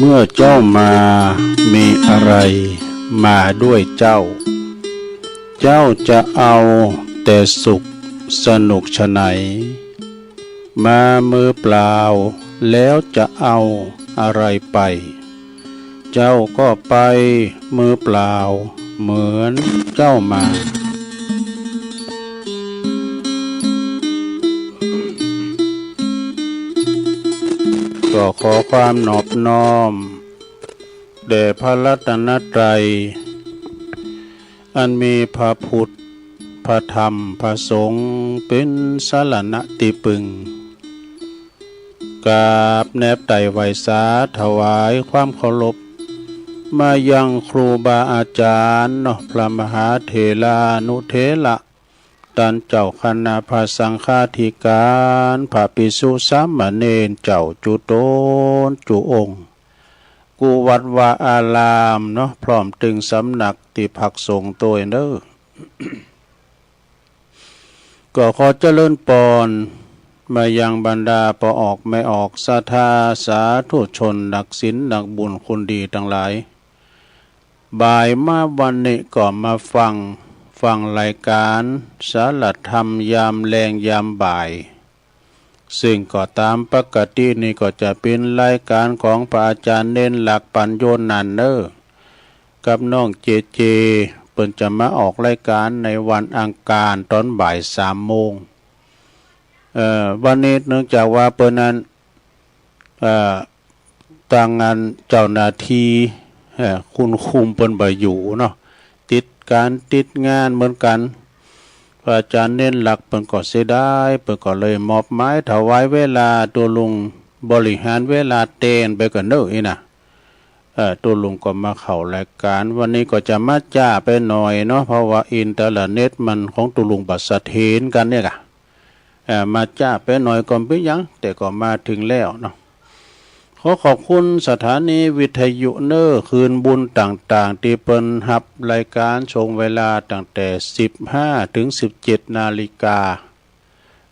เมื่อเจ้ามามีอะไรมาด้วยเจ้า เจ้าจะเอาแต่สุขสนุกฉะไหนมามือเปล่าแล้วจะเอาอะไรไป เจ้าก็ไปมือเปล่าเหมือนเจ้ามาก็ขอความนอบน้อมแด่พระรัตนตรัยอันมีพระพุทธพระธรรมพระสงฆ์เป็นสรณะที่พึ่งกราบแนบไต่ไหวสาถวายความเคารพมายังครูบาอาจารย์พระมหาเถรานุเถระท่านเจ้าคณะพระสังฆาธิการพระภิกษุสามเณรเจ้าจุโตนจุองค์กูวัดวาอารามพร้อมถึงสำนักที่พักสงฆ์ตัวเด้อ ก็ขอเจริญปอนมายังบรรดาปอออกไม่ออกศรัทธาสาธุชนนักศีลนักบุญคนดีทั้งหลายบ่ายมาวันนี้ก็มาฟังรายการสารธรรมยามแรงยามบ่ายซึ่งก็ตามปกตินี่ก็จะเป็นรายการของพระอาจารย์เน้นหลักปัญโยนันเนอร์กับน้องเจเปิ้นจะมาออกรายการในวันอังคารตอนบ่าย3 โมงวันนี้เนื่องจากว่าเปิ้นนั้นต่างงานเจ้าหน้าที่คุณคุมเปิ้นบ่อยู่ติดงานเหมือนกันพระอาจารย์เน้นหลักเปิ้นก็เสียดายเปิ้นก็เลยมอบหมายถวายเวลาตัวลุงบริหารเวลาเต้นไปกันเด้ออีน่ะตัวลุงก็มาเข้ารายการวันนี้ก็จะมาจ้าไปหน่อยเพราะว่าอินเทอร์เน็ตมันของตัวลุงบัดเสถียรกันเนี่ยกะมาจ้าไปหน่อยก่อนไปยังแต่ก็มาถึงแล้วขอขอบคุณสถานีวิทยุคืนบุญต่างๆที่เปิ้นรับรายการชงเวลาตั้งแต่15 ถึง 17 นาฬิกา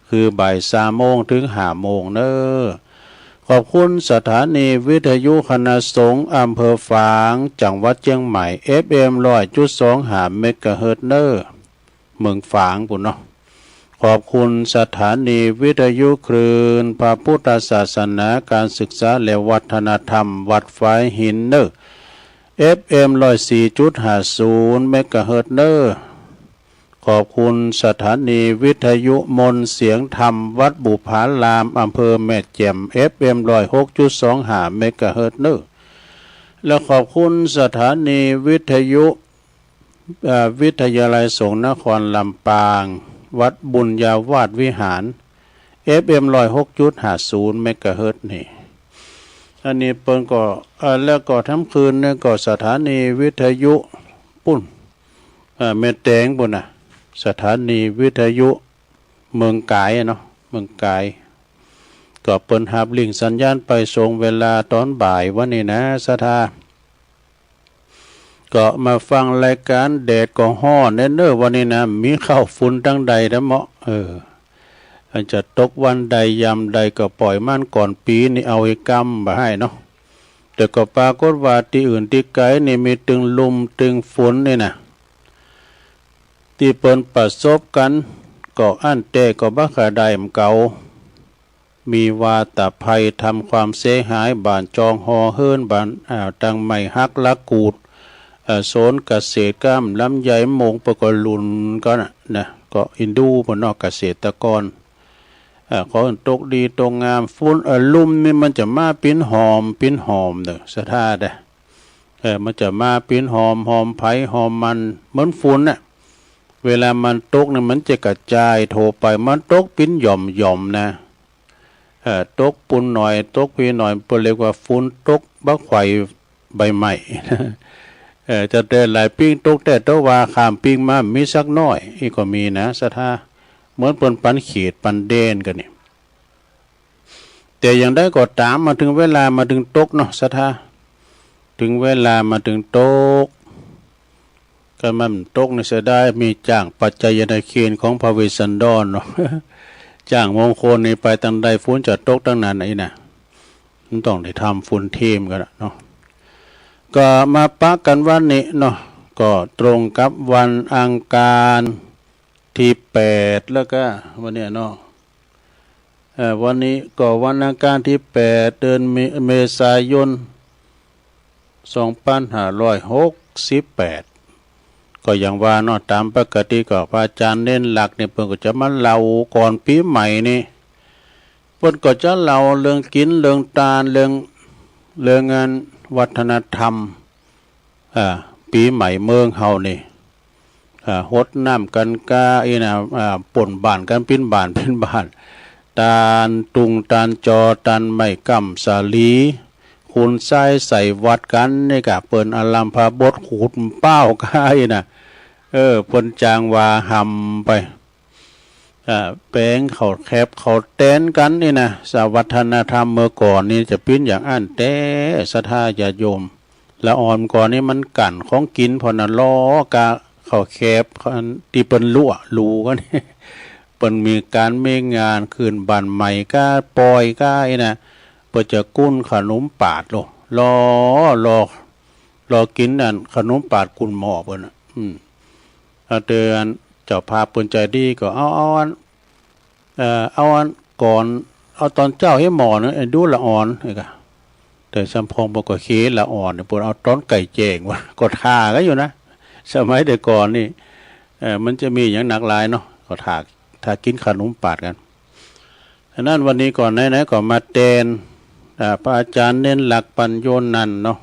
คือบ่าย3 โมงถึง5 โมงขอบคุณสถานีวิทยุคณะสงฆ์อำเภอฝางจังหวัดเชียงใหม่ FM 100.25 เมกะเฮิรตซ์เมืองฝางปุ่นขอบคุณสถานีวิทยุคลื่นพระพุทธศาสนาการศึกษาและวัฒนธรรมวัดฝายหินFM 104.50 เมกะเฮิรตซ์ขอบคุณสถานีวิทยุมนต์เสียงธรรมวัดบุพารามอำเภอแม่แจ่ม FM 106.25 เมกะเฮิรตซ์และขอบคุณสถานีวิทยุวิทยาลัยสงฆ์นครลำปางวัดบุญญาวาสวิหาร FM 106.50 เมกะเฮิรตซ์อันนี้เปิ้นก็แล้วก็ทั้งคืนเนี่ยก็สถานีวิทยุปุ่นแม่แตงปุ่นสถานีวิทยุเมืองกายเมืองกายก็เปิ้นหับลิงสัญญาณไปส่งเวลาตอนบ่ายวันนี้สถาก็มาฟังรายการแดดก็ฮ้อนวันนี้มีข้าวฝุ่นทั้งใดเหมาะอันจะตกวันใดยามใดก็ปล่อยมันก่อนปีนี่เอาให้กำมาให้แต่ก็ปรากฏว่าที่อื่นที่ไกลนี่มีตึงลมตึงฝนที่เปิ้นประสบกันก็อันแต่ก็บ่ค่าได้มเก่ามีวาตภัยทำความเสียหายบ้านจองหอเฮิรนบ้านตังไม้ฮักละกูดโซนเกษตรกรรมลำไยมงประกอบลุนก็ก็อินดูบนนอกเกษตรกรขอตกดีตรงงามฝุ่นลุ่มนี่มันจะมาปิ้นหอมสะท่ามันจะมาปิ้นหอมไผ่หอมมันเหมือนฝุ่นเวลามันตกเนี่ยมันจะกระจายโถไปมันตกปิ้นหย่อมตกปุ่นหน่อยตกพี่หน่อยเรียกว่าฝุ่นตกบักไข่ใบใหม่จะแต่หลายปิ้งตกแต่ตัวว่าข้ามปิ้งมามีสักน้อยอีกก็มีสะท่าเหมือนเปิ้นปันขีดปันเด่นกันนี่แต่อย่างได้ก็ตามมาถึงเวลามาถึงตกสะท่าถึงเวลามาถึงตกก็มันตกเสียได้มีจ้างปัจจัยนาเคียนของพระเวสสันดรจ้างมงคลนี่ไปตั้งใดฝนจะตกตั้งนั้น มันต้องได้ทำฝุ่นเทมกันเนาะก็มาปะกันวันนี้เนาะก็ตรงกับวันอังคารที่8แล้วก็วันนี้เนาะวันนี้ก็วันอังคารที่8เดือนเมษายน2568ก็อย่างว่าเนาะตามปกติก็พระอาจารย์เน้นหลักเนี่ยเพิ่นก็จะมาเล่าก่อนปีใหม่นี่เพิ่นก็จะเล่าเรื่องกินเรื่องทานเรื่องงานวัฒนธรรมปีใหม่เมืองเฮานี่ฮดน้ำกันกาป่นบ้านกันปิ้นบ้านปิ้นบ้านตาลตุงตาลจอตาลไม้กำสาลีคุณไส้ใส่วัดกันนี่กะเปิ้นอลัมพาบทขูดเป้ากายน่ะเปิ้นจางวาหำไปแป้งเขาแคบเขาแต้นกันนี่นะสวัฒนธรรมเมื่อก่อนนี่จะปิ้นอย่างอันแต่ศรัทธาญาโยมละอ่อนก่อนนี่มันกั่นของกินพอนะล้อกะเขาแคบที่เปิ้นรั่วรูก็นี่เปิ้นมีการเมงานคืนบันใหม่ก้าปอยก้านะเปิ้นจะกุ้นขนมปาดรอกินนั่นขนมปาดกุนหม้อเปิ้นเตือนเจ้าภาพเปิ้นใจดีก็เอาอันก่อนเอาตอนเจ้าให้หมอนะดูละอ่อนนี่ก็แต่สัมพงบอกว่าเคละอ่อนเนี่ยเปิ้นเอาต้นไก่แจงว่าก็ท่าก็อยู่นะสมัยแต่ก่อนนี่มันจะมีอย่างหนักหลายเนาะก็ถ้ากินขนมปาดกันฉะนั้นวันนี้ก่อนไหนๆก็มาเตนพระอาจารย์เน้นหลักปัญโยนันเนาะ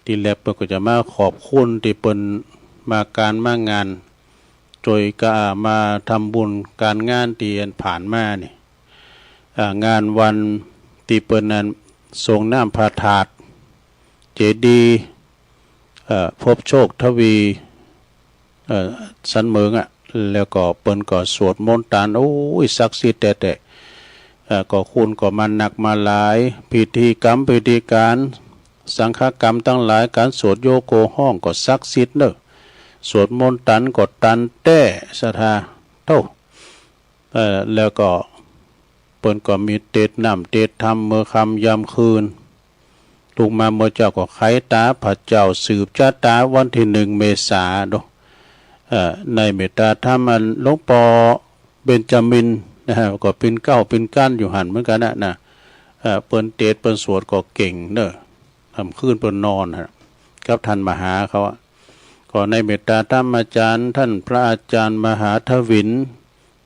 ที่แลบเปิ้นก็จะมาขอบคุณที่เปิ้นมาการมางานโดยก็มาทำบุญการงานที่ผ่านมานี่งานวันที่เปิ้นนั้นส่งน้ำพระธาตุเจดีย์พบโชคทวีสันเมืองแล้วก็เปิ้นก็สวดมนต์ตานโอ้ยศักดิ์สิทธิ์แต่ก็คุณก็มาหนักมาหลายพิธีการสังฆกรรมตั้งหลายการสวดโยโกห้องก็ศักดิ์สิทธิ์เนอะสวดมนต์ตันก็ตันแต้ศรัทธาเท่าแล้วก็เปิ้นก็มีเตดน้ำเตดธรรมเมื่อคำยามคืนลูกมาเมื่อเจ้าก็ไขตาพระเจ้าสืบชะตาวันที่1 เมษายนในเมตตาธรรมหลวงปอเบญจมินก็เป็นเก้าเป็นก้านอยู่หันเหมือนกันนะเปิ้นเตดเปิ้นสวดก็เก่งเนอะทำคืนเปิ้นนอนกับท่านมหาเขาก็ในเมตตาธรรมอาจารย์ท่านพระอาจารย์มหาทวิน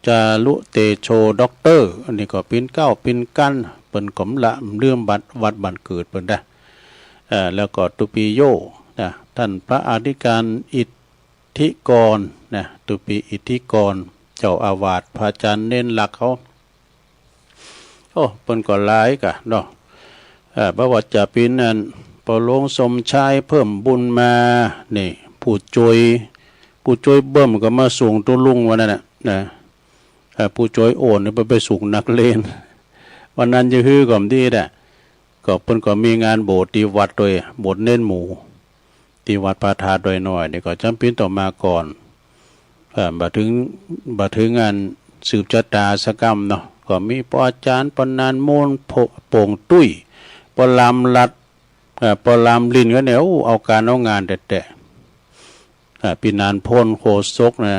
จารุเตโชด็อกเตอร์อันนี้ก็เป็นเก้าเป็นก้านเปิ้นกำละเรื่องวัดบันเกิดเปิ้นได้แล้วก็ตุปิโยนะท่านพระอธิการอิทธิกรนะตุปิอิทธิกรเจ้าอาวาสพระอาจารย์เน้นหลักเขาเปิ้นก็หลายกะเนาะบ่ว่าจะเป็นนั่นปหลวงสมชายเพิ่มบุญมานี่ผู้จอยเบิ่มก็มาส่งตัวลุงวันนั้นนะผู้จอยโอนไปส่งนักเลนวันนั้นจะฮือก่อมที่ก็เพิ่นก็มีงานโบสถ์ที่วัดโดยโบสถ์เน้นหมู่ที่วัดพระธาตุโดยหน่อยนี่ก็จำเป็นต้องมาก่อนบัดถึงงานสืบชะตาสกรรมเนาะก็มีพระอาจารย์ปนานโมนโป่งตุ้ยปลามลัดปลามลินก็เนี่ยเอาการเอางานแต่ปีนานพ้นโคศกนะ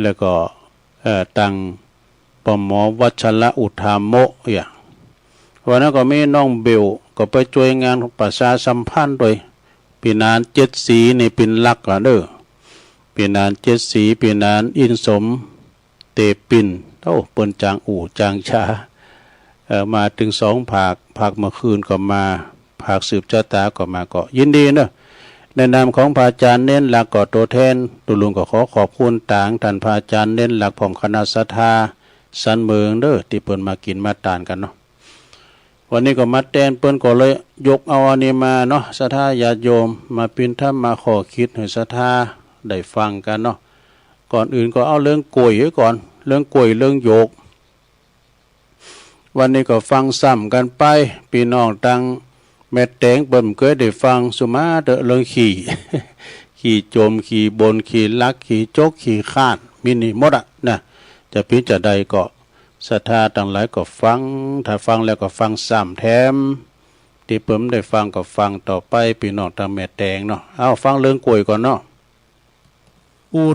แล้วก็ตั้งปหมอวัชระอุทามโมอย่างวันนั้นก็มีน้องเบลก็ไปช่วยงานประชาสัมพันธ์โดยปีนาน7 สีในปินลักเด้อปีนาน7 สีปีนานอินสมเตปินเปิ้นจางอู่จางชามาถึง2 ภาคเมื่อคืนก็มาภาคสืบชะตาก็มาก็ยินดีเนอะในนามของพระอาจารย์เน้นหลักก็ตัวแทนตุลุงก็ขอบคุณต่างท่านพระอาจารย์เน้นหลักของคณะศรัทธาสันเมืองเด้อที่เปิ้นมากินมาทานกันเนาะวันนี้ก็มาแตนเปิ้นก็เลยยกเอาอันนี้มาเนาะศรัทธาญาติโยมมาปินธรรมมาขอคิดให้ศรัทธาได้ฟังกันเนาะก่อนอื่นก็เอาเรื่องกล้วยไว้ก่อนเรื่องกล้วยเรื่องโยกวันนี้ก็ฟังซ้ำกันไปพี่น้องตังแม่แตงเบิ่มเคยได้ฟังสุมาเด้อเรื่องขี่โจมขี่บนขี่ลักขี่โจกขี่ข้านมินิหมดนะจะพิจารใดก็ ศรัทธาต่างหลายก็ฟังถ้าฟังแล้วก็ฟังซ้ำแถมที่เปิ่มได้ฟังก็ฟังต่อไปพี่น้องทางแม่แตงเนาะเอาฟังเรื่องกล้วยก่อนเนาะ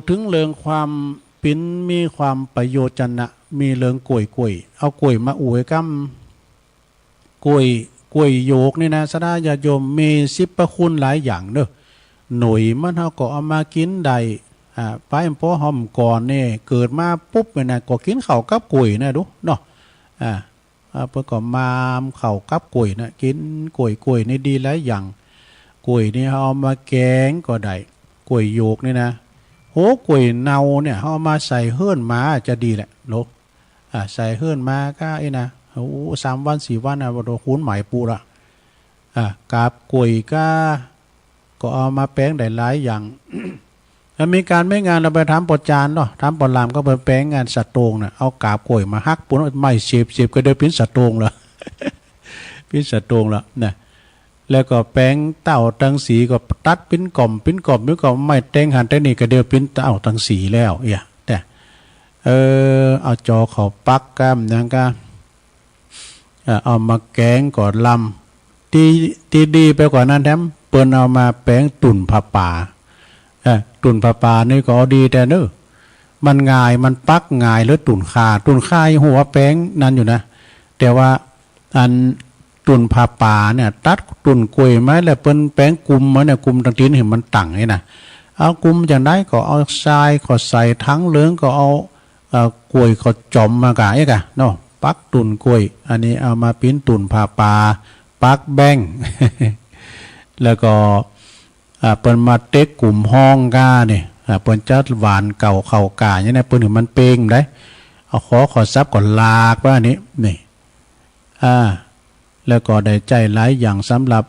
ถึงเรื่องความปิ้นมีความประโยชน์จันนะมีเรื่องกล้วยเอากล้วยมาให้กำกล้วยโยกนี่นะสดาญาโยมมีสิบประคุณหลายอย่างเด้อหน่วยมันเฮาก็เอามากินได้ไปพอหอมก่อนนี่เกิดมาปุ๊บเนี่ยนะก็กินข้าวกับกล้วยนะดูเนาะเพิ่นก็มาข้าวกับกล้วยนะกินกล้วยนี่ดีหลายอย่างกล้วยนี่เอามาแกงก็ได้กล้วยโยกนี่นะโหกล้วยเนาเนี่ยเอามาใส่เฮื่อนมาจะดีแหละโลใส่เฮื่อนมาก็ไอ้นะโอ้3 วัน4 วันบ่โดนคูณหมายปูละกาบกล้วยก็เอามาแป้งได้หลายอย่าง ถ้ามีการไม่งานเราไปทำปอจานเนาะทำปอลามก็ไปแป้งงานสัตว์โตงเนี่ยเอากาบกล้วยมาฮักปุ่นไม่เสียบก็ได้เป็นสัตว์โตงละเป็นสัตว์โตงละเนี่ยแล้วก็แป้งเต่าตังสีก็ตัดเป็นกล่อมนี่ก็ไม่แต่งหันแต่นี่ก็เดียวเป็นเต่าตังสีแล้วแต่เอาจอเขาปักก้ามนั่นก็เอามาแกงก่อนลำที่ดีไปกว่านั้นแถมเปิ้นเอามาแป้งตุ่นผ้าป่าตุ่นป่านี่ก็ดีแต่เนอะมันง่ายมันปักง่ายแล้วตุ่นข่าหัวแป้งนั่นอยู่นะแต่ว่าอันตุ่นป่าเนี่ยตัดตุ่นกล้วยไม้แล้วเป็นแป้งกุมมาเนี่ยกุมตรงที่เห็นมันตั้งนี่นะเอากุมอย่างไรก็เอาทรายก็ใส่ทั้งเหลืองก็เอากล้วยก็จอมมากะไอ้กะเนาะปักตุ่นกล้วยอันนี้เอามาปิ้นตุ่นป่าปักแบง แล้วก็เปิ้นมาเต็กกลุ่มห้องกาเนี่ยเปิ้นจัดหวานเก่าเข่ากาเนี่ยนะเปิ้นถึงมันเป่งได้เอาขอซับก่อนลากว่านี้นี่แล้วก็ได้ใจหลายอย่างสำหรับ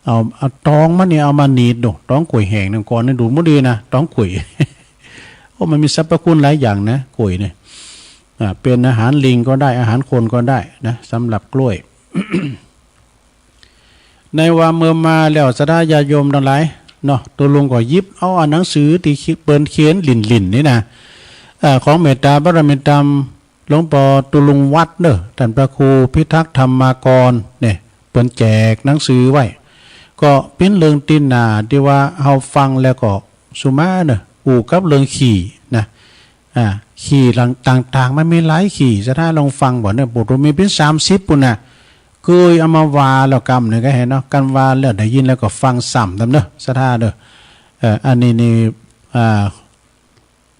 เอาตองมันเนี่ยเอามาหนีดดูตองกล้วยแห้งนึงก่อนนี่ดูบ่ดีนะตองกล้วย โอ้มันมีสรรพคุณหลายอย่างนะกล้วยเนี่ยเป็นอาหารลิงก็ได้อาหารคนก็ได้นะสำหรับกล้วย ในว่าเมื่อมาแล้วสดาญาโยมทั้งหลายเนาะตัวลุงก็ยิบเอาหนังสือที่เปิ้นเขียนลิ่นนี่นะของเมตตาบารมีธรรมหลวงปู่ตุลุงวัดเด้อท่านพระครูพิทักษ์ธรรมากรเนี่ยเปิ้นแจกหนังสือไว้ก็เป็นเรื่องตีนหน้าที่ว่าเฮาฟังแล้วก็สุมาเด้อกับเรื่องขี่นะขี่ต่างๆมันมีหลายขี่สดาลองฟังบ่เนี่ยบทมีเป็น30ปุ่นน่ะเคยเอามาวาแล้วกำเนี่ยก็เห็นเนาะกันวาแล้วได้ยินแล้วก็ฟังซ้ำทำเด้อสถาเด้ออันนี้นี่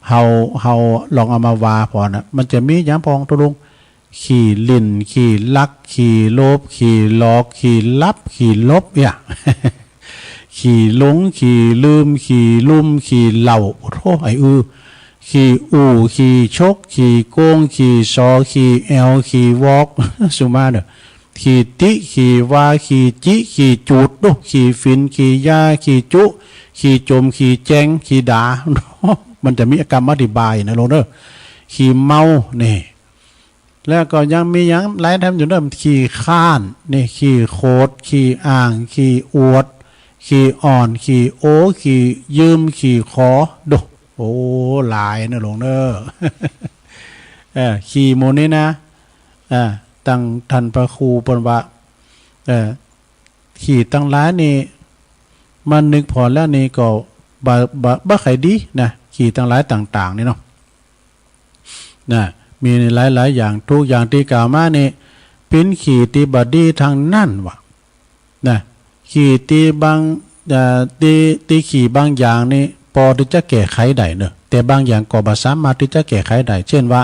เฮาลองเอามาวาพอนะมันจะมีอย่างพองตุลุงขี่ลิ่นขี่ลักขี่โลบขี่หลอกขี่ลับขี่ลบเนี่ย ขี่หลงขี่ลืมขี่ลุ่มขี่เหล่าโอ้ไอ้ขี่ขี่ชกขี่โกงขี่ซอขี่แอลขี่วอกสุมาเด้อขี่ติขี่วาขี่จิขี่จูดดูขี่ฟินขี่ยาขี่จุขี่จมขี่แจงขี่ด่า มันจะมีกรรมอธิบายนะโลเด้อขี่เมานี่แล้วก็ยังมีอย่างหลายแถมอยู่เด้อขี่ข้านนี่ขี่โคดขี่อ่างขี่อวดขี่อ่อนขี่โอขี่ยืมขี่ขอดูโอ้หลายนะโลเด้อ ขี่โมนี่นะตั้งทันพระครูปนว่าขี่ตั้งร้านนี่มันนึกพอแล้วนี่ก็บ่ใครดีนะขี่ตั้งร้านต่างๆนี่เนาะนะมีหลายๆอย่างทุกอย่างที่กล่าวมานี่เป็นขี่ตีบดีทางนั่นวะนะขี่ตีบางตีขี่บางอย่างนี่พอที่จะแก้ไขได้เนอะแต่บางอย่างก็บ่สามารถที่จะแก้ไขได้เช่นว่า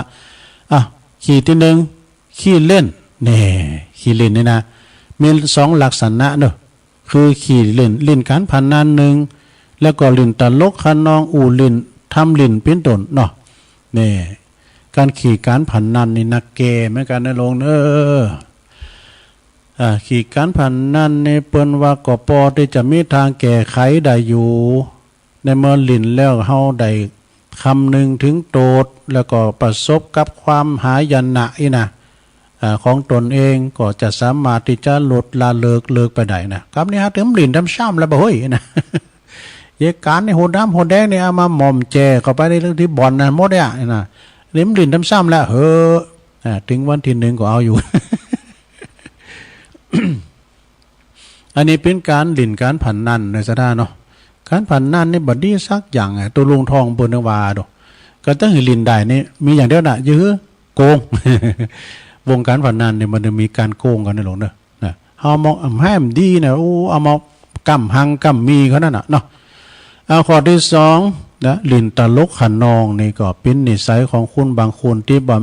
ขี่ที่หนึ่งขี้เล่นนี่ขี้เล่นนี่นะมี2 ลักษณะเนอะคือขี้เล่นการพนันหนึ่งแล้วก็เล่นตลกขนองเล่นทำเล่นเป็นต้นเนาะนี่การขี่การพนันนี่นักเกเหมือนกันนะลงขี่การพนันในเปิ้นว่าก็พอที่จะมีทางแก้ไขได้อยู่ในเมื่อเล่นแล้วเฮาได้คำหนึ่งถึงโตดแล้วก็ประสบกับความหายนะนะของตนเองก็จะสามารถที่จะลดละเลิกไปได้นะครับนี่ฮะถึงหลินทำซ้ำแล้วบ่เฮ้ยนะเหตุการณ์ในโหดำโหดแดงเนี่ยเอามาหม่อมแจเข้าไปในเรื่องที่บ่อนนะหมดเนี่ยนะหลินทำซ้ำแล้ว ถึงวันที่หนึ่งก็เอาอยู่ อันนี้เป็นการหลินการผันนันในสถานเนาะการผันนันนี่บัดนี้สักอย่างตัวลุงทองบนวาดก็ต้องหลินได้นี่มีอย่างเดียวนะยื้อโกง วงการผันนันเนี่ยมันจะมีการโกงกันในหลวงเนอะนะเอามองให้มันดีนะเอามากำหังกำมีเขานั่นน่ะเนาะเอาข้อที่สองนะลินตลกขันนองนี่ก็เป็นนิสัยของคุณบางคนที่บ่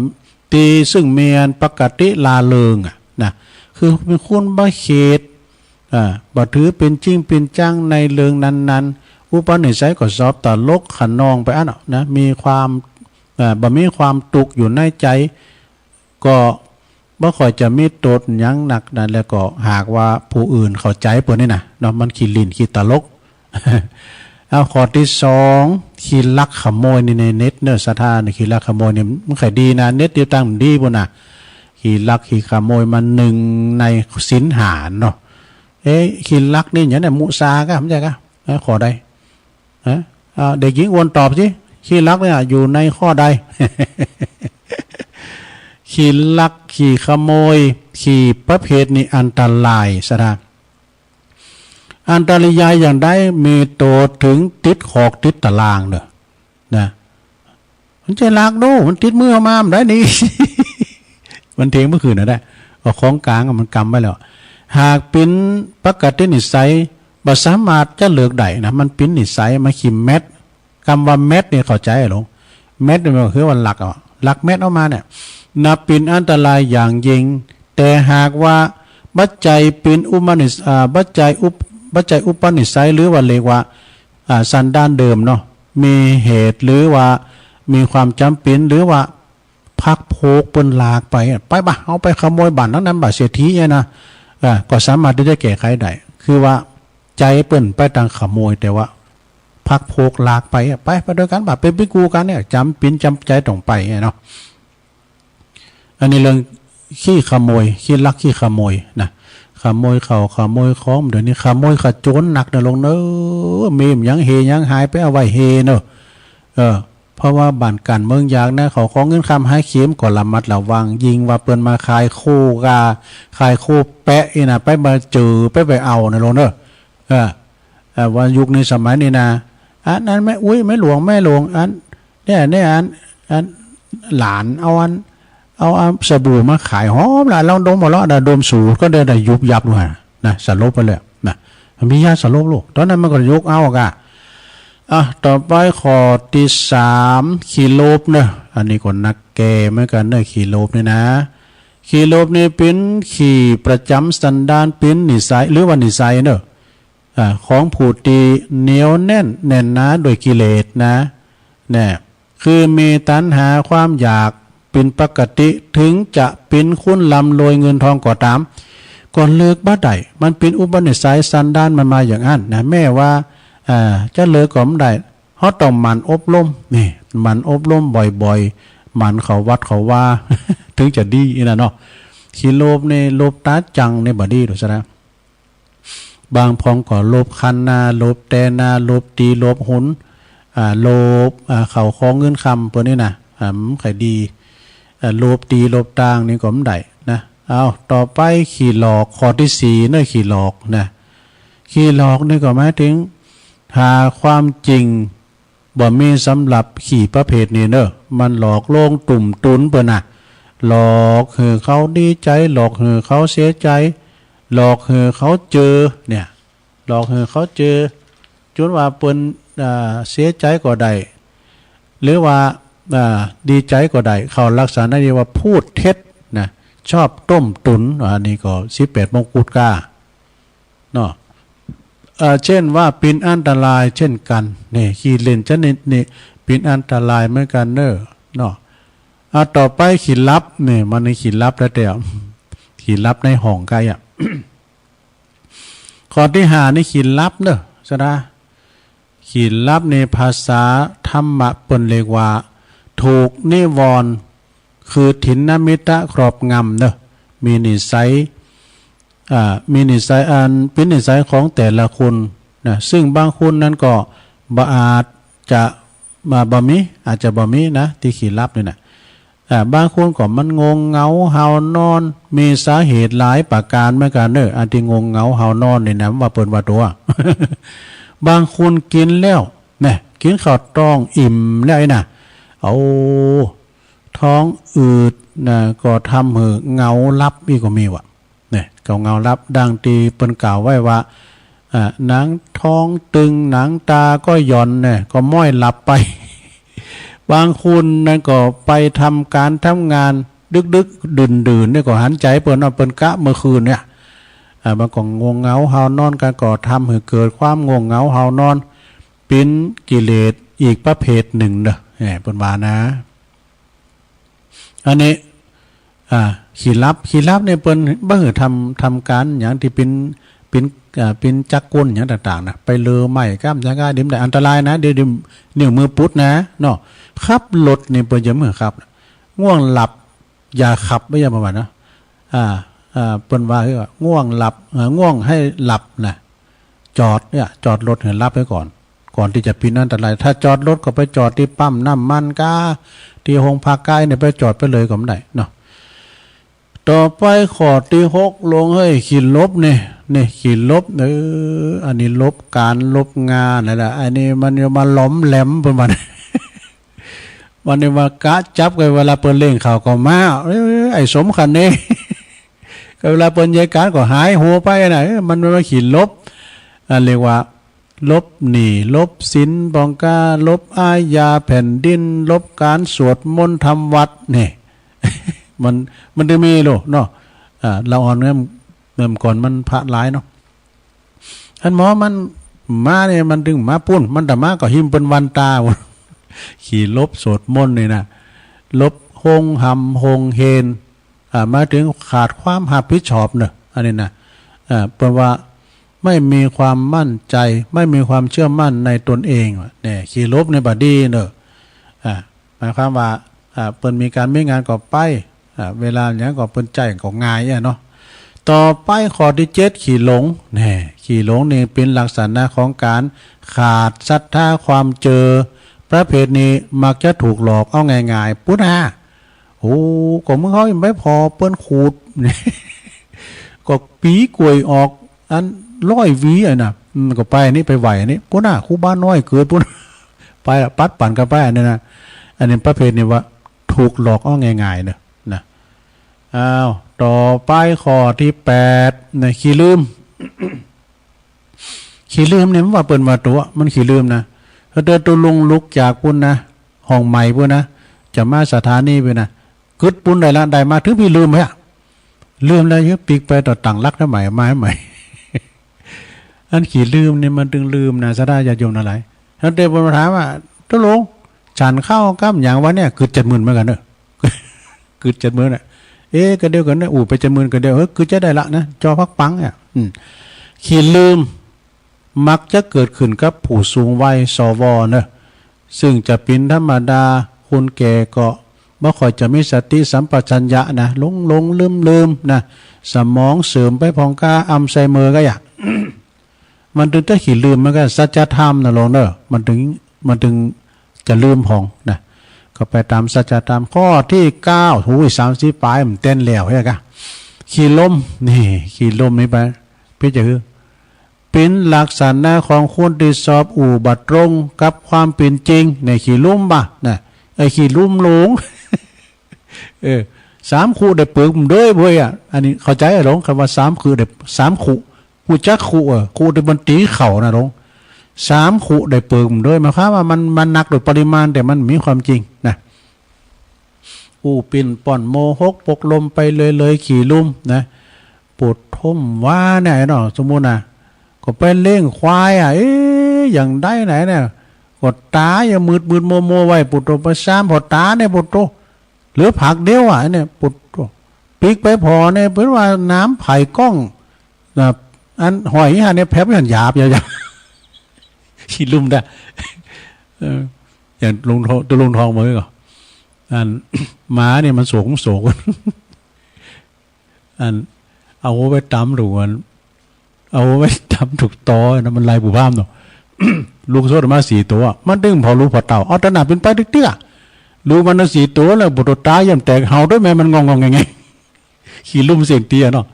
ตีซึ่งเมียนปกติลาเริงนะคือเป็นคุณบ่เขตบ่ถือเป็นจริงเป็นจังในเรื่องนั้นๆอุปนิสัยก็สอบตลกขันนองไปนะมีความบ่มีความตุกอยู่ในใจก็บ่ค่อยจะมีตดยั้งหนักนั่นแล้วก็หากว่าผู้อื่นเข้าใจเปิ้นนี่นะเนาะมันขี้ลิ้นขี้ตลก เอาข้อที่สองขี้ลักขโมยในเน็ตเนอะสถานขี้ลักขโมยเนี่ยมันค่อยดีนะเน็ตเดียวตั้งดีพุ่นน่ะขี้ลักขี้ขโมยมันหนึ่งในศีลหาเนาะขี้ลักนี่อย่างนั้นมุสาก็ไม่ใช่ก็ขอใดเด็กหญิงวนตอบสิขี้ลักเนี่ยอยู่ในข้อใด ขี้ลักขี้ขโมยขี้ประเภทนี้อันตรายสถานอันตรายอย่างใดมีโตถึงติดขอกติดตารางเด้อนะมันจะลักดูมันติดมือมามันได้นี่ มันเทงเมื่อคืนนะได้เอาของกลางมันกำไว้แล้วหากเป็นปกตินิสัยบ่สามารถจะเลือกได้นะมันเป็นนิสัยมาขีมเม็ดคำว่าเม็ดเนี่ยเข้าใจหรอเม็ดเนี่ยมันคือว่าหลักหลักเม็ดออกมาเนี่ยนับเป็นอันตรายอย่างยิ่งแต่หากว่าปัจจัยเป็นอุปนิสัยปัจจัยอุปนิสัยหรือว่าเรียกว่าสันดานเดิมเนาะมีเหตุหรือว่ามีความจำเป็นหรือว่าพักโพกปนลากไปบ่เอาไปขโมยบ้านนั้นบ้านเศรษฐีเนี่ยนะก็สามารถที่จะแก้ไขได้คือว่าใจเปิ้นไปทางขโมยแต่ว่าพักโพกลากไปด้วยกันแบบเป็นพิกูกันเนี่ยจำใจต้องไปเนาะอันนี้เรื่องขี้ขโมยขี้ลักขี้ขโมยนะขโมยเขาขโมยของเดี๋ยวนี้ขโมยขโจรหนักเนอะลงเนอะมีมยังเฮยังหายไปเอาไว้เฮเนอะเพราะว่าบ้านกันเมืองยากนะเขาของเงินคำให้เข็มก่อนละมัดระวังยิงว่าเปิ้นมาขายโคกาขายโคแปะอีนะไปมาเจอไปเอานะลงเนอะว่ายุคนี้สมัยนี้นะอันนั้นไม่หลวงอันเนี่ยอันหลานเอาสบู่มาขายหอมละเราดมหมดแล้วดมสูก็ได้ยุบยับด้วยนะสลบไปเลยนะมียาสลบลูกตอนนั้นมันก็ยกเอากะต่อไปข้อที่สามขี้โลภเนอะอันนี้ก็นักแก่เหมือนกันเนอะขี้โลภนี่นะขี้โลภนี่เป็นขี้ประจำสันดานเป็นนิสัยหรือว่านิสัยเนอะของผู้ที่เหนียวแน่นหนาโดยกิเลสนะเนี่ยคือมีตัณหาความอยากเป็นปกติถึงจะเป็นคุณลำรวยเงินทองก็ตามก่อนเลิกบ้าใดมันเป็นอุปนิสัยสันดานมันมาอย่างนั้นนะแม่ว่าจะเลิกก็ไม่ได้เพราะต้องมันอบรมนี่มันอบรมบ่อยๆมันเขาวัดเขาว่า ถึงจะดีนะเนาะขี้โลภในโลภตาจังในบดีหรือซะนะบางพองก็โลภคันนาโลภแต่นาโลภตีโลภหุนโลภเขาคล้องเงินคำเพื่อนี่นะใครดีโลภตีโลภต่างนี่ก็ไม่ได้นะเอาต่อไปขี่หลอกข้อที่สี่เนี่ยขี่หลอกนะขี่หลอกนี่ก็หมายถึงหาความจริงบ่มีสำหรับขี่ประเภทนี้เนอะมันหลอกโลงตุ่มตุนเปิ้นน่ะหลอกให้เขาดีใจหลอกให้เขาเสียใจหลอกให้เขาเจอเนี่ยหลอกให้เขาเจอจนว่าเปิ้นเสียใจก็ได้หรือว่าดีใจก็ได้เขาลักษณะนี้ว่าพูดเท็จนะชอบต้มตุนอันนี้ก็18มงกุฎกาเนาะเช่นว่าเป็นอันตรายเช่นกันนี่ขี้เล่นชนิดนี้เป็นอันตรายเหมือนกันเนาะต่อไปขีดลับนี่มันในขีดลับแล้วแต่ขีดลับในห้องไก่ข้อที่ห้านี่ขีดลับเนอะใช่ไหมขีดลับในภาษาธรรมะเปิ้นเรียกว่าถูกนิวรณ์คือถินนมิตะครอบงำเนอะมีนิสัยอันเป็นนิสัยของแต่ละคนนะซึ่งบางคนนั้นก็อาจจะมาบ่มีอาจจะบ่มีนะที่ขีดลับนี่นะ บางคนก็มันงงเงาเฮานอนมีสาเหตุหลายประการเหมือนกันเนอะอันที่งงเงาเฮานอนนี่นะว่าเปิดว่าตัว บางคนกินแล้วเนี่ยกินข้าวต้องอิ่มแล้วไอ้น่ะเอาท้องอืดนะก็ทำให้เงาลับอีกก็มีว่ะเนี่ยเงาลับดังตีเปิ้นกล่าวไว้ว่าหนังท้องตึงหนังตาก็หย่อนเนี่ยก็ม้อยหลับไป บางคนนั่นก็ไปทำการทำงานดึกดื่นเนี่ยก็หันใจเปิ้นเอาเปิ้นกะเมื่อคืนเนี่ยบางก็งงเงาเฮานอนกันก็ทำให้เกิดความงงเงาเฮานอนเป็นกิเลสอีกประเภทหนึ่งเด้อเปิ้นว่านะอันนี้ขีลับเนี่ยเปิ้นบ่ฮือทำการอย่างที่เป็นจักรกลอย่างต่างๆนะไปเลอไม้ก้ามจักรดิมได้อันตรายนะเดี๋ยวนิ้วมือปุ๊ดนะเนาะขับรถนี่เปิ้นจะมือขับง่วงหลับอย่าขับไม่ใช่ประมาณนะเปิ้นว่าคือง่วงหลับง่วงให้หลับนะจอดรถให้รับไว้ก่อนที่จะเป็นอันตรายถ้าจอดรถก็ไปจอดที่ปั๊มน้ำมันก้าที่โรงพักใกล้เนี่ยไปจอดไปเลยก็ไม่ได้เนาะต่อไปขอที่6ลงให้ขีดลบนี่ขีดลบอันนี้ลบการลบงานนั่นแหละอันนี้มันมาล้อมแหลมประมาณวันนี้มากะจับกันเวลาเปิ้นเล่งข่าวก็มาไอ้สมคันนี้ก็เวลาเปิ้นยายการก็หายหัวไปน่ะมันมาขีดลบเรียกว่าลบหนี้ลบสินบองกาลบอาญาแผ่นดินลบการสวดมนต์ทำวัดนี่ มันจะมีโลเนาะเราอ่อนเริ่มก่อนมันพระหลายเนาะท่านหมอมันมาเนี่ยมันดึงมาปุ้นมันแต่มาก็หิมเป็นวันตาขี่ลบสวดมนต์นี่นะลบหงหำหงเฮนมาถึงขาดความรับผิดชอบเนอะอันนี้นะเพราะว่าไม่มีความมั่นใจไม่มีความเชื่อมั่นในตนเองเนี่ยขี่ลบในบดีเนอะหมายความว่าเปิ้นมีการไม่งานก็ไปเวลาเนี้ยก็เปิ้นใจก็ง่ายเนาะต่อไปข้อที่7ขี่หลงเนี่ยขี่หลงนี่เป็นลักษณะของการขาดศรัทธาความเจอประเภทนี้มักจะถูกหลอกเอาง่ายๆปุ๊ดโอ้ก็มึงเขาไม่พอเปิ้นขูด ก็ปีกล้วยออกอัน100 วีน่ะก็ไปนี่ไปไหวนี่ปุ๊ดครูบ้านน้อยเกิดปุ๊ด ไปปัดปั่นกันไปนี่นะอันนี้ประเภทนี้ว่าถูกหลอกเอาง่ายๆนะต่อไปข้อที่8นะขี้ลืม ขี้ลืมเนี่ยมันว่าเปิ้นว่าตัวมันขี้ลืมนะถ้าเดินตัวลุกจากปุ่นนะห้องใหม่ปุ่นนะจะมาสถานีไปนะกึดปุ่นได้ละได้มาถึงพี่ลืมไหมลืมแล้วยึดปีกไปต่อต่างลักได้ใหม่มาใหม่ อันขี้ลืมเนี่ยมันถึงลืมนะสะได้ญาติโยมอะไรท่านเดินบนมาถามว่าตัวลงฉันเข้าก้ามอย่างวันเนี่ยคือ70,000เหมือนกันเนอะ คือ70,000น่ะก็เดียวกันนะไป70,000ก็เดียวคือจะได้ละนะจอพักปังเนี่ยขี้ลืมมักจะเกิดขึ้นกับผู้สูงวัยสวเนอะซึ่งจะเป็นธรรมดาคนแก่ก็บ่ค่อยจะมีสติสัมปชัญญะนะหลงลืมนะสมองเสื่อมไปพองกาอัลไซเมอร์ก็อย่าง มันถึงจะขี้ลืมมันก็สัจธรรมนะลงเนอะมันถึงจะลืมพองนะก็ไปตามสัจธรรมข้อที่9หูย30ปลายมันเต้นแล้วใช่กะขี้ลมนี่ขี้ลมนี่ไปพี่จะคือเป็นลักษณะของคนที่สอบอุบัติตรงกับความเป็นจริงในขี้ลุ่มบ่ะนะไอ้ขี้ลุ่มหลง 3 คู่ได้เปิกมันด้วยเว้ยอันนี้เข้าใจหรอคำว่า3คือได้3คู่ผู้จักคู่คู่ได้บนตีเข่านะหลง3 คู่ได้เปิกมันด้วยหมายความว่ามันหนักโดยปริมาณแต่มันมีความจริงนะปิ่นป่อนโมหกปกลมไปเลยขี่ลุ่มนะปวดท้มว่าเนี่ยเนาะสมมุตินะก็ไปเล่งควายอย่างได้ไหนเนี่ยกดตาอย่ามืดโมไว้ปุตโตไปซ้ำพอตาเนี่ยปุตโตเหลือผักเดียวเนี่ยปุตโตปีกไปพอเนี่ยเพื่อว่าน้ำไผ่ก้องอันหอยเนี่ยแผลไปหันหยาบขี้ลุ่มได้อย่างลงทองมือก่อนอันหมาเนี่ยมันโศกอันเอาไว้ตำหรือวันเอาไว้ทำถูกตอนะมันลายบุพามเนาะ ลูกโซ่มา4 ตัวมันดึงพอรู้พอเต่าเอาตนาเป็นไปเตี้ย รู้มันสี่ตัวแล้วบุตรตายย่ำแตกเห่าด้วยแม่มันงงไงขี่ลุ่มเสียงเตี้ยเนาะ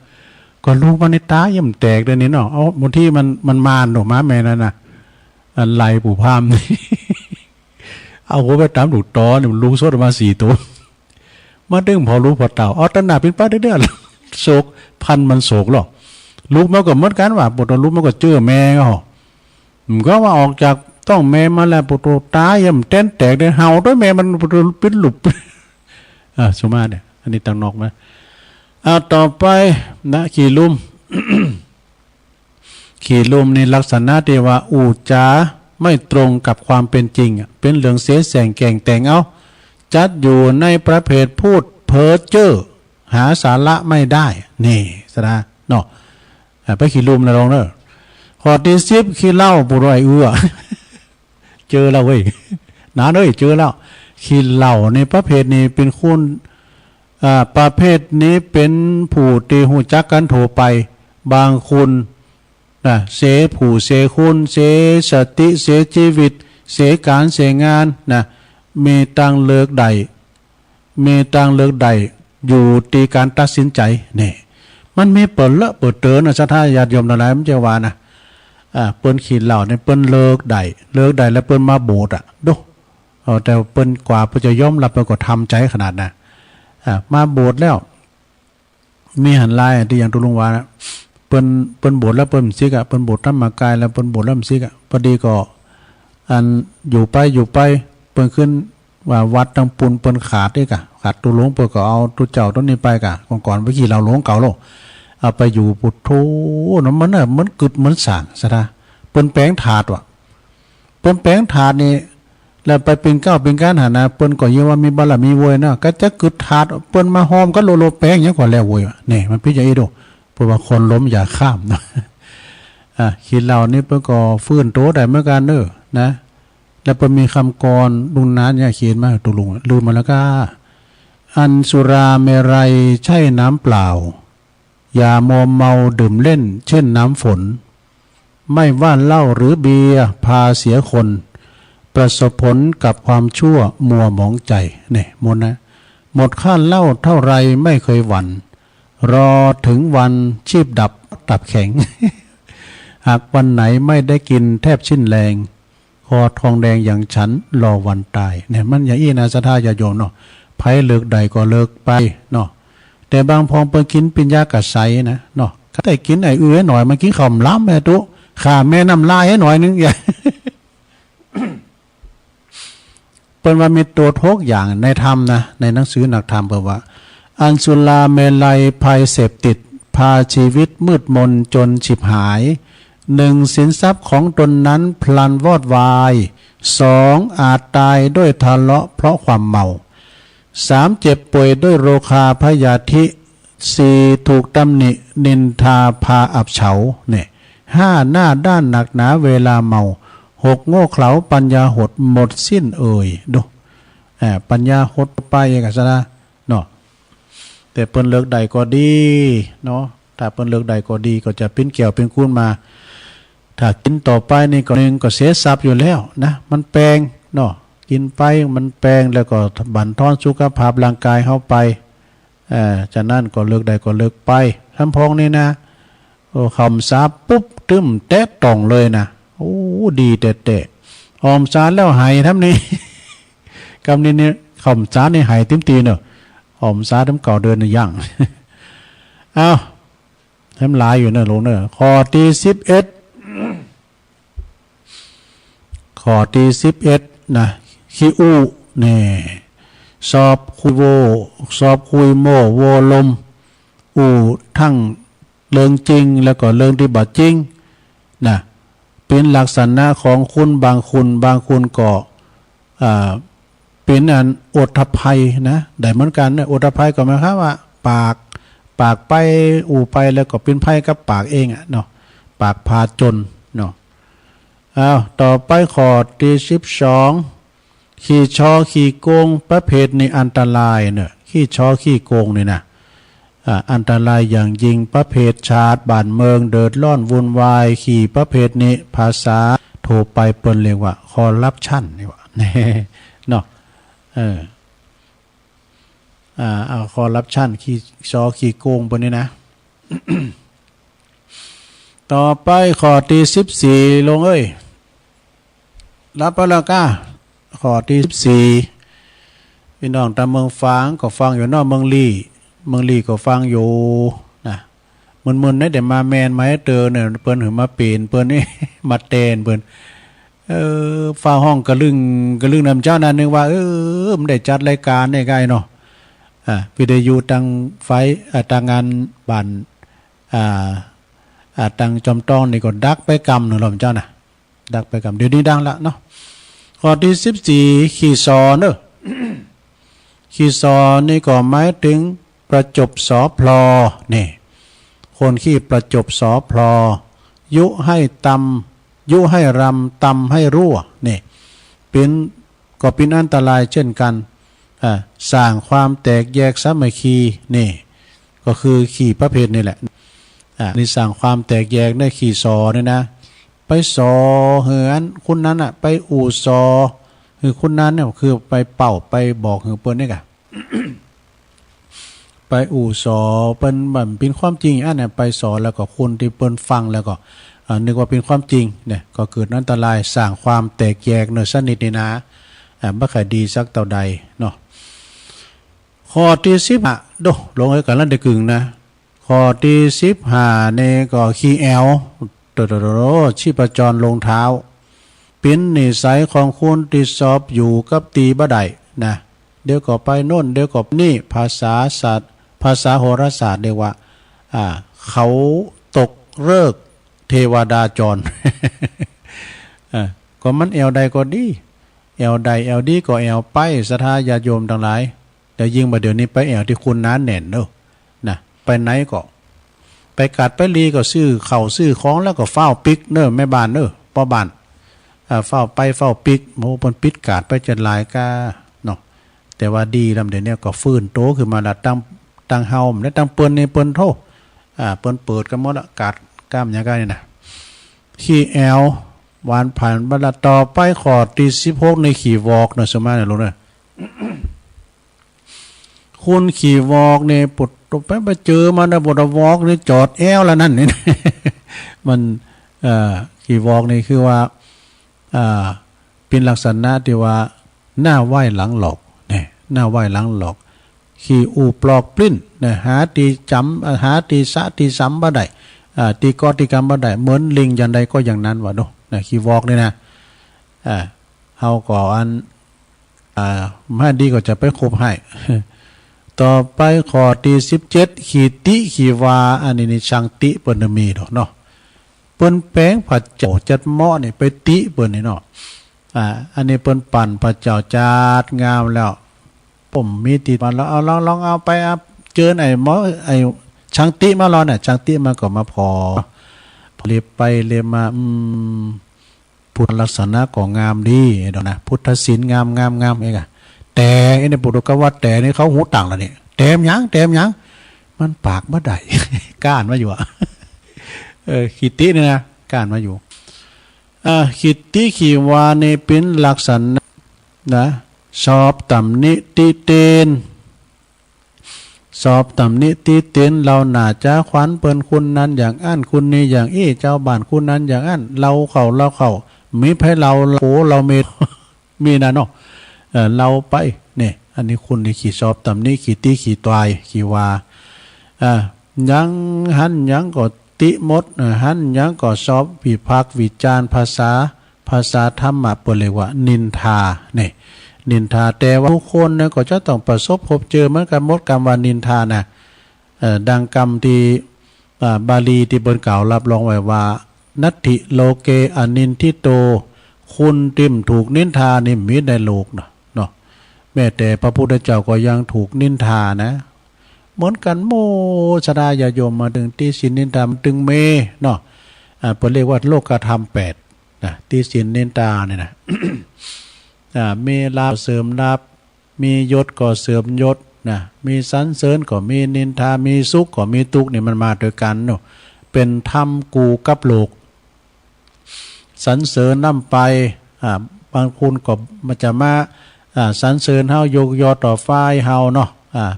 ก็รู้มันในตาย่ำแตกเดี๋ยวนี้เนาะเอาบางที่มันมานหนูม้าแม่นั่นน่ะอันไหลปู่พามนี่เอาหัวไปตามดูตอเนี่ยลุงโซดมา4 ตัวมาดึงพอรู้พอเต่าเอาตนาเป็นป้าเดือดโศกพันมันโศกหรอกลูกมันก็เหมือนกันว่าปวดลูกมันก็เจอแม่ก็มันก็ว่าออกจากต้องแม่มาแล้วปวดตาย่ำเต้นแตกได้เห่าด้วยแม่มันปิ้นหลุบสมาเนี่ยอันนี้ต่างนอกมาต่อไปนะขี่ลุ่ม ขี่ลุ่มในลักษณะที่ว่าอูจาไม่ตรงกับความเป็นจริงเป็นเรื่องเสียแสงแก่งแต่งเอาจัดอยู่ในประเภทพูดเพ้อเจ้อหาสาระไม่ได้นี่สนะเนาะไปขี่ลุ่มนะลองเนอะขอที่10ขี่เหล้าปุร้อยเจอแล้วเว้ยหนาเลยเจอแล้วขี่เหล้าในประเภทนี้เป็นคุณประเภทนี้เป็นผู้ตีหูจักกันโถไปบางคุณเสผู้เสคุณเสสติเสชีวิตเสการเสงานมีตังเลิกใดอยู่ตีการตัดสินใจนี่มันมีเปิดละเปิดเตือนสัทธาญาติโยมอะไรมันจะว่านะเปิ้นขีดเหล่าเนี่ยเปิ้นเลิกใดแล้วเปิ้นมาโบสถ์ดูแต่เปิ้นกว่าเปิ้นจะย่อมรับเปิ้นก็ทำใจขนาดนะมาโบสถ์แล้วมีหันลายที่อย่างตุลุงวานะเปิ้นโบสถ์แล้วเปิ้นซิกเปิ้นโบสถ์ธรรมกายแล้วเปิ้นโบสถ์แล้วซิกพอดีก็อันอยู่ไปเปิ้นขึ้นว่าวัดตังปุนเปิ้นขาดด้วยขาดตุหลวงเปิ้นก็เอาตุเจ้าต้นนี้ไปก่อนไปขี่เราหลวงเก่าโลเอาไปอยู่ปุถโธน้ำมันกึดเหมือนสางซะนะเปิ้นแปลงถาดว่ะเปิ้นแปลงถาดนี่แล้วไปเป็นเก้าเป็นการหานะเปิ้นก็เยอะว่ามีบารมีโวยนะก็จะกึดถาดเปิ้นมาหอมก็โลแป้งอย่างกว่าแล้วโวยนี่มันพิจารณาดูเพราะว่าคนล้มอย่าข้ามนะขีดเหล่านี้เปิ้นก็ฟื้นโตได้เหมือนกันเด้อนะแล้วเปิ้นมีคำกรลุงนั้นเนี่ยเขียนมาตุลุงลืมมาแล้วก็อันสุราเมรัยใช่น้ำเปล่าอย่ามัวเมาดื่มเล่นเช่นน้ำฝนไม่ว่าเหล้าหรือเบียร์พาเสียคนประสบผลกับความชั่วมัวหมองใจเนี่ยหมดนะหมดค่าเหล้าเท่าไรไม่เคยหวั่นรอถึงวันชีพดับตับแข็ง หากวันไหนไม่ได้กินแทบสิ้นแรงคอทองแดงอย่างฉันรอวันตายเนี่ยมันอย่างอี้นะสัทธาญาติโยมเนาะไผเลิกใดก็เลิกไปเนาะแต่บางพองไปกินปิญญากะไสนะเนาะแต่กินไอ้หน่อยมันกินข้าวล้ำแม่ตุข้าแม่น้ำลายให้หน่อยนึงอย่า เป็นว่ามีตัวทุกอย่างในธรรมนะในหนังสือหนักธรรมบอกว่าอันสุราเมลัยภัยเสพติดพาชีวิตมืดมนจนฉิบหาย1สินทรัพย์ของตนนั้นพลันวอดวาย2อาจตายด้วยทะเลาะเพราะความเมา3เจ็บป่วยด้วยโรคาพยาธิ4ถูกตำหนินินทาพาอับเฉาเนี่ย5หน้าด้านหนักหนาเวลาเมา6โง่เขลาปัญญาหดหมดสิ้นดูปัญญาหดไปกันซะนะเนาะแต่เปิ้นเลิกใดก็ดีเนาะถ้าเปิ้นเลิกใดก็ดีก็จะเป็นเกี่ยวเป็นคุ้นมาถ้ากินต่อไปนี่ก็นึงก็เสียทรัพย์อยู่แล้วนะมันแปลงเนาะกินไปมันแปลงแล้วก็บั่นทอนสุขภาพร่างกายเข้าไปจากนั้นก็เลิกใดก็เลิกไปทำพองนี่นะคำสาปุ๊บตึ้มแตะต่องเลยนะโอ้ดีเตะออมสารแล้วหายทำนี่กำนี้เนี่ยคำสารนี่หายติ้มตีเนอะออมสารทำเก่าเดินในย่างเอาทำลายอยู่เนอะลงเนอะข้อที่11นะขี้อู้เนี่ยสอบคุยโมโวลมอู้ทั้งเรื่องจริงแล้วก็เรื่องที่บัดจริงนะเป็นลักษณะของคุณบางคุณก็เป็นอันอดภัยนะได้เหมือนกันเนี่ยอดภัยก็หมายความว่าปากไปอู่ไปแล้วก็เป็นภัยกับปากเองเนาะปากพาจนเนาะต่อไปข้อที่12ขี้ช้อขี้โกงประเภทนี้อันตรายเนี่ยขี้ช้อขี้โกงนี่นะอันตรายอย่างยิ่งประเภทชาติบ้านเมืองเดือดร้อนวุ่นวายขี้ประเภทนี้ภาษาโทรไปเปิ้นเรียกว่าคอร์รัปชันนี่ว่าเนาะ เอาคอร์รัปชันขี้ซอขี้โกงปนนี้นะ ต่อไปข้อที่14ลงเอ้ยรับไปแล้วก้าข้อที่14พี่น้องตามเมืองฟางก็ฟังอยู่นอกเมืองลี่ก็ฟังอยู่นะมึนๆได้แต่มาแมนมาให้เตอเนี่ยเปิ้นหือมาเปลี่ยนเปิ้นนี่ มาเตนเปิ้นฟ้าห้องกระลึงนำเจ้านั้นนึงว่ามันได้จัดรายการได้ไงเนาะวิทยุตังไฟตังงานบ้านตังจอมต้องนี่ก็ดักไปกำหนึ่งหรอเจ้านะดักไปกำเดี๋ยวนี้ดังละเนาะข้อที่14ขี่ซอเนอะ ขี่ซอนี่ก็หมายถึงประจบสอพลอนี่คนขี่ประจบสอพลอยุให้ตำยุให้รำตำให้รั่วนี่เป็นก็เป็นอันตรายเช่นกันสร้างความแตกแยกสามัคคีนี่ก็คือขี่ประเภทนี่แหละนี่สร้างความแตกแยกได้ขี่ซอเนี่ยนะไปซอเหือนคุณนั้นไปอู่ซอคือคุณนั้นเนี่ยคือไปเป่าไปบอกเหือเปิ้นนี่กะ ไปอู่ซอเป็นแบบเป็นความจริงอันเนี่ยไปสอนแล้วก็คนที่เปิ้นฟังแล้วก็นึกว่าเป็นความจริงเนี่ยก็เกิดอันตรายสร้างความแตกแยกเนื้อสนิทนี่นะบ่ค่อยดีสักเท่าใดเนาะข้อที่15โดลงให้กันแล้วได้กึ่งนะข้อที่15นี่ก็ขี้แอวชีพจรลงเท้าเป็นนิสัยของคนที่สอบอยู่กับตีบ่ได้นะเดี๋ยวก็ไปโน่นเดี๋ยวก็นี่ภาษาศาสตร์ภาษาโหราศาสตร์เรียกว่าเขาตกฤกษ์เทวดาจร ก็มันแอวใดก็ดีแอวใดแอวดีก็แอวไปศรัทธาญาติโยมทั้งหลายแต่ยิ่งมาเดี๋ยวนี้ไปแอวที่คุณน้าแน่นเนอะนะไปไหนก็ไปกัดไปลีก็ซื้อเข่าซื้อของแล้วก็เฝ้าปิกเนอะแม่บ้านเนอะพ่อบ้านเฝ้าไปเฝ้าปิกโมปนปิดกาดไปจนหลายกาเนาะแต่ว่าดีลำเดี๋ยวนี้ก็ฟื้นโตขึ้นมาละตั้งเฮาและตั้งเปิ้นในเปิ้นโทเปิ้นเปิดกันหมดละกาดก้ามอย่างไรนี่นะขี้แอววานผ่านบรรดาต่อไปขอที่16ในขี่วอกเนอะสมัยเนี่ยลูกเนี่ย คุณขี่วอกเนี่ยปุดไปเจอมันนะบดวอกนี่จอดแอวแล้วนั่นนี่ มันขี่วอกนี่คือว่าเป็นลักษณะที่ว่าหน้าไหวหลังหลอกเนี่ยหน้าไหวหลังหลอกขี่อูปลอกปลิ้นเนี่ยหาตีจำหาตีสะตีซ้ำบ่ได้ตีกอตีกรรมบ่ได้เหมือนลิงยันใดก็อย่างนั้นวะดูเนี่ยขี่วอกนี่นะเฮาก่ออันมาดีก็จะไปคบให้ ต่อไปข้อที่17ขีติขีวาอันนี้นี่ชังติเปิ้นมีดอกเนาะเปิ้นแป้งผัดเจ้าจัดหม้อนี่ไปติเปิ้นนี่เนาะอันนี้เปิ้นปั่นผัดเจ้าจัดงามแล้วผมมีติดมาแล้วเอาลองเอาไปเจอไอ้หม้อไอ้ชังติมารอน่ะชังติมาก็มาพอเรียบไปเรียบมาพุทธลักษณะก็งามดีดอกนะพุทธศีลงามเองแต่ไอ้ในปุถุกวัดแต่นี่เขาหูต่างแล้วนี่แต้มยังมันปากบ่ได้ ก้านมาอยู่ขีตินี่นะก้านมาอยู่ขีติขีวานี่เป็นลักษณะนะสอบตำนิติเตนสอบตำนิติเตนเราหนาจ้าขวัญเปิ้นคุณนั้นอย่างอั้นคุณนี้อย่างเจ้าบ้านคุณนั้นอย่างอั้นเราเข้ามีให้เราโหเรามีนะเนาะเราไปเนี่ยอันนี้คุณที่ขี่สอบตำนี้ขี่ตีขี่ตายขี่วายังหันยังก็ติมดหันยังก็สอบวิพากษ์วิจารณ์ภาษาธรรมะเปิดเรียกว่านินทาเนี่ยนินทาแต่ว่าทุกคนเนี่ยก็จะต้องประสบพบเจอเหมือนกันหมดกรรมว่านินทานะดังกรรมที่บาลีที่บนเก่ารับรองไว้ว่านัตถิโลเกอนินทิโตคุณติมถูกนินทานี่มีในโลกเนาะแม้แต่พระพุทธเจ้าก็ยังถูกนินทานะเหมือนกันโมชดาญาโยมมาดึงที่ศีลนินทาดึงเมเนาะเปิดเรียกว่าโลกธรรม8นะที่ศีลนินทาเนี่ยนะ มีลาภเสริมลาภมียศก็เสริมยศนะมีสรรเสริญก็มีนินทามีสุขก็มีทุกข์นี่มันมาด้วยกันเนาะเป็นธรรมกูกับโลกสรรเสริญนำไปบางคนก็มันจะมาสรรเสริญเฮายกยอต่อฝ่ายเฮาเนาะ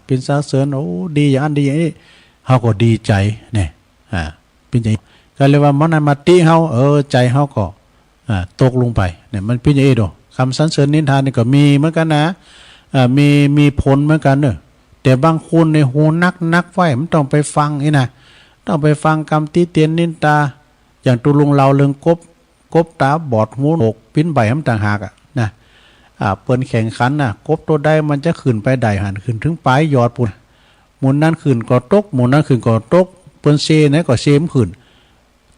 เป็นสรรเสริญโอ้ดีอย่างนั้นดีอย่างนี้เฮาก็ดีใจเนี่ยเป็นอย่างก็เรียกว่ามันมาติเฮาใจเฮาก็ตกลงไปเนี่ยมันเป็นอย่างนี้ดอกคำสรรเสริญนินทานนี่ก็มีเหมือนกันนะมีผลเหมือนกันเนอะแต่บางคนในหูนักไว้มันต้องไปฟังนี่นะต้องไปฟังคำติเตียนนินตาอย่างตุลุงเราเรื่องกบตาบอดหูหกปิ้นใบน้ำต่างหากนะเปิ้นแข่งขันกบตัวใดมันจะขึ้นไปได้หันขึ้นถึงปลายยอดปุ่นหมุนนั้นขึ้นก็ตกหมุนนั้นขึ้นก็ตกเปิ้นเซไหนก็เซมขึ้น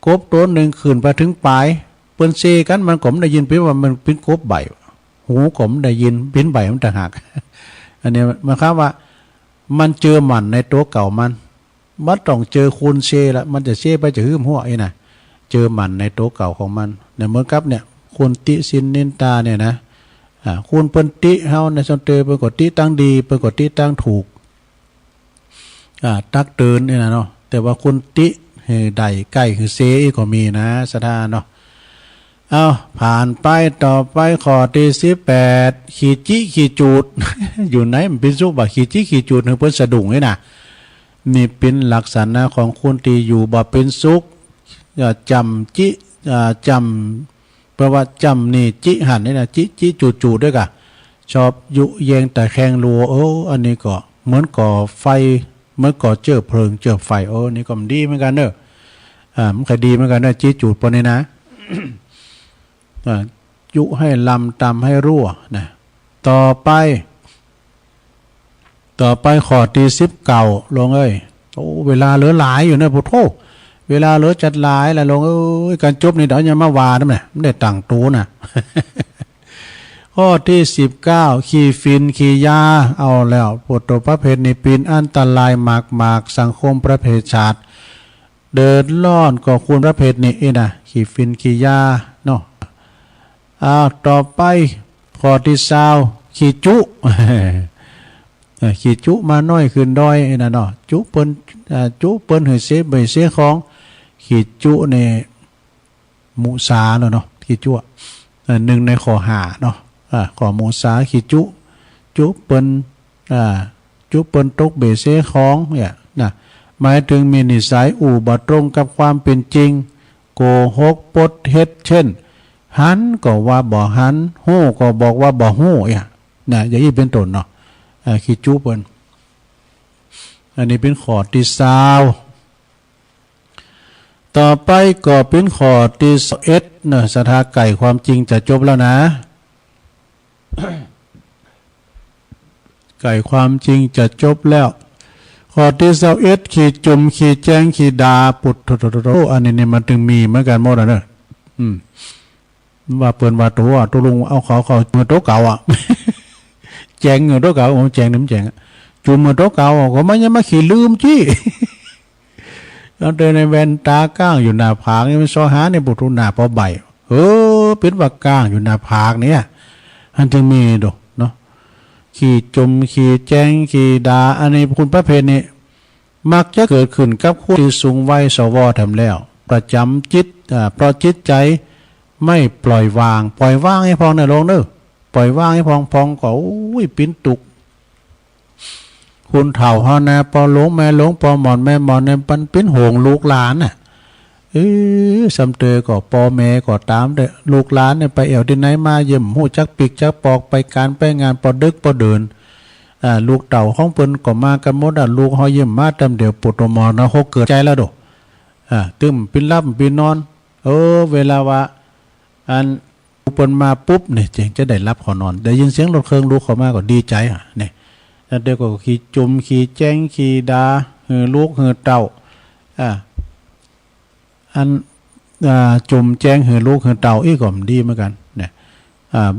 กบตัวหนึ่งขึ้นไปถึงปลายเปิ้นเซกันมันก็ไม่ได้ยินเป็นว่ามันเป็นกบใบหูก็ไม่ได้ยินปิ้นใบมันต่างหากอันนี้มันครับว่ามันเจอหมันในตัวเก่ามันต้องเจอคูณเชละมันจะเชไปจะหื้มหัวไอ้น่ะเจอหมันในตัวเก่าของมันเนี่ยเหมือนกับเนี่ยคุณติสินนินตาเนี่ยนะคุณเปิ้นติเฮาในสนเตเปิ้นก็ติตั้งดีเปิ้นก็ติตั้งถูกตักเตือนนี่นะเนาะแต่ว่าคุณติใดใกล้คือเซก็มีนะสถานเนาะเอาผ่านไปต่อไปข้อที่18ขีจิขีจูด อยู่ไหนมันเป็นสุขบ่ขีจิขีจูดเพิ่นสะดุ้งนี่นะนี่เป็นลักษณะของคนที่อยู่บ่เป็นสุขจำจิจำเพราะว่าจำนี่จิหันนี่นะจิจูดด้วยกะชอบยุแยงแต่แข่งรัวอันนี้ก็เหมือนก่อไฟเหมือนก่อเจือเพลิงเจือไฟนี่ก็ดีเหมือนกันเนอะมันก็ดีเหมือนกันนะจิจูดปนนี้นะ ยุให้ลำตำให้รั่วนะต่อไปข้อที่19ลงเวลาเหลือหลายอยู่นะพุทโธเวลาเหลือจัดหลายแล้วลงการจบนี่เดี๋ยวอย่ามาวานั่นแหละไม่ได้ตั้งตูนะ ข้อที่19ขี่ฟินขี่ยาเอาแล้วปุถุประเภทนี้เป็นอันตรายมากสังคมประเภทชาติเดินล่อนก็ควรประเภทนี้นะขี่ฟินขี่ยาเนาะต่อไปข้อที่20ขี่จุ ขี่จุมาน้อยขึ้นด้อยนะเนาะจุเปิ้นให้เสใบเสของขี่จุในมุสาเนาะขี่จุหนึ่งในข้อ5เนาะข้อมุสาขี่จุเปิ้นตกเบเสของเนี่ยนะหมายถึงมีนิสัยบ่ตรงกับความเป็นจริงโกหกปดเฮ็ดเช่นหันก็ว่าบ่หันฮู้ก็บอกว่าบ่ฮู้เนี่ยอย่างนี้เป็นต้นเนาะขี้จุเปิ้นอันนี้เป็นข้อที่20ต่อไปก็เป็นข้อที่21นะสถาไก่ความจริงจะจบแล้วนะ ไก่ความจริงจะจบแล้วข้อที่21ขี้จุ่มขี้แจ้งขี้ดาปุดโตอันนี้มันถึงมีเหมือนกันหมดนะว่าเปิ้นว่าตัวลุงเอาเขาเงินโต๊ะเก่าแจงเงินโต๊ะเก่าแจงน้ำแจงจุ่มเงินโต๊ะเก่าก็ไม่ยังมาขี่ลืมจี้เราเดินในแว่นตาก้างอยู่หน้าผากนี่มันซอหาในบุตรหน้าพอใบเป็นว่าก้างอยู่หน้าผากเนี่ยมันจึงมีดอกเนาะขี่จุ่มขี่แจงขี่ดาอันนี้คุณประเภทนี้มักจะเกิดขึ้นกับผู้ที่สูงวัยสวทำแล้วประจำจิตเพราะจิตใจไม่ปล่อยวางให้พองในโลงเนอะปล่อยวางให้พองก็ปิ้นตุกคุณเฒ่าเฮานะปอหลงแม่หลงปอหมอนแม่หมอนเนี่ยปันปิ้นโหงลูกหลานน่ะสำเตอก็ปอแม่ก็ตามเด้อลูกหลานเนี่ยไปเอวที่ไหนมาเยี่ยมหู้จักปิกจักปอกไปการไปงานปอดึกปอเดินลูกเต่าของเปิ้นก็มากันหมดลูกเฮาเยี่ยมมาตำเดียวปุตมอนะเฮาเกิดใจแล้วดอกตึมปิ้นลับปิ้นนอนเวลาว่าอันเปิ้นมาปุ๊บเนี่ยเจ๋งจะได้รับขอนอนได้ยินเสียงรถเครื่องลูกเข้ามาก็ดีใจเนี่ยแล้วเด็กก็ขี่จุ่มขี่แจ้งขี่ดาลูกเต่าอันจุ่มแจ้งลูกเต่าอีกก็ดีเหมือนกันเนี่ย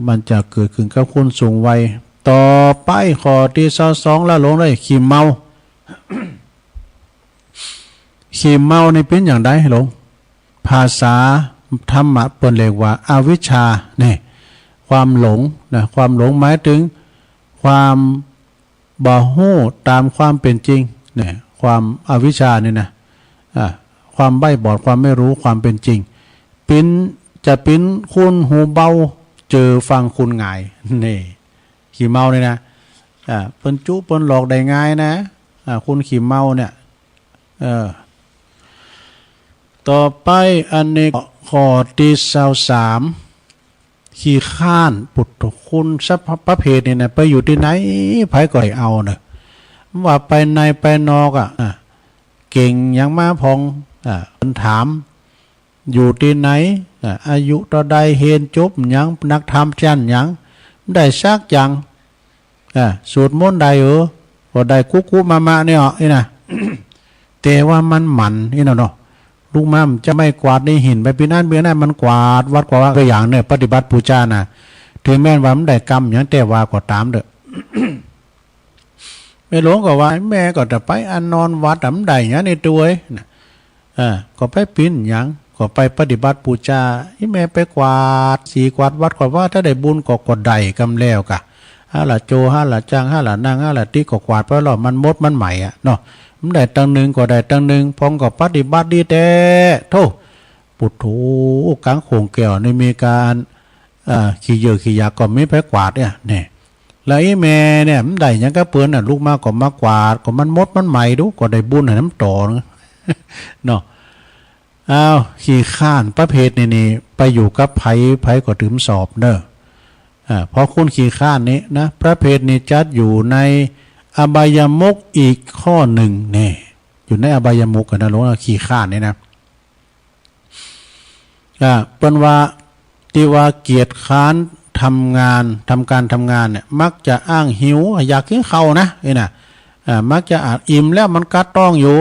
มันจะเกิดขึ้นกับคนสูงวัยต่อไปข้อที่22แล้วลงเลยขี้เมา ขี้เมานี่เป็นอย่างไรลงภาษาธรรมะเปิ้นเรียกว่าอวิชชาเนี่ยความหลงนะความหลงหมายถึงความบ่ฮู้ตามความเป็นจริงเนี่ยความอวิชชานี่นะความใบ้บอดความไม่รู้ความเป็นจริงจะปิ้นคุณหูเบาเจอฟังคุณหงายนี่ขี้เมาเนี่ยนะ เปิ้นจุเปิ้นหลอกได้ง่ายนะคุณขี่เมาเนี่ยต่อไปอันนี้ข้อที่23ขี้ข้านปุถุคุณสัพประเภทนี่นะไปอยู่ที่ไหนไผก็ให้เอาเนอะว่าไปในไปนอกเก่งยังมาพองคนถามอยู่ที่ไหนอายุต่อใดเห็นจบยังนักธรรมจันยังได้ซักยังสวดมนต์ได้ก็ได้กุ๊มาเนี่ยนี่นะ แต่ว่ามันหมันนี่เนาะลูกม้ามจะไม่กวาดในหินไปปีนั้นเบี้ยนั้นมันกวาดวัดกว่าตัวอย่างเนี่ยปฏิบัติปูจานะถึงแม้ว่ามันได้กรรมอย่างแต่ว่าก็ตามเด้อ ไม่หลวงก็ว่าแม่ก็จะไปอันนอนวัดทำได้อย่างในตัวนะก็ไปปิ้นอย่างก็ไปปฏิบัติปูจาที่แม่ไปกวาดสีกวาดวัดกวาดว่าถ้าได้บุญก็กดได้กำแล้วกะละโจละจางละนางละตีก็กวาดไปหรอมันมดมันใหม่เนาะมันได้ตั้งหนึ่งก็ได้ตั้งหนึ่งพองก็ปฏิบัติดีแต่โธ่ปุถุกังโขงแก้วในมีการขี่เยอะขี่ยาก็ไม่ไปกวาดเนี่ยแล้วไอ้แม่เนี่ยมันได้ยังก็เปื้อนลูกมาก็มากวาดก็มันมดมันใหม่ดูก็ได้บุญให้น้ำต่อเนาะขี่ข้านประเภทนี่ไปอยู่กับไผก็ถึงสอบเนอะเพราะคุณขี่ข้านนี้นะประเภทนี้จัดอยู่ในอบายมุขอีกข้อหนึ่งเนี่ยอยู่ในอบายมุขกันนะหลวงขี่ข้านนี่นะเป็นว่าที่ว่าเกียรติค้านทำการทำงานเนี่ยมักจะอ้างหิวอยากกินข้าวนะมักจะอาจอิ่มแล้วมันกัดต้องอยู่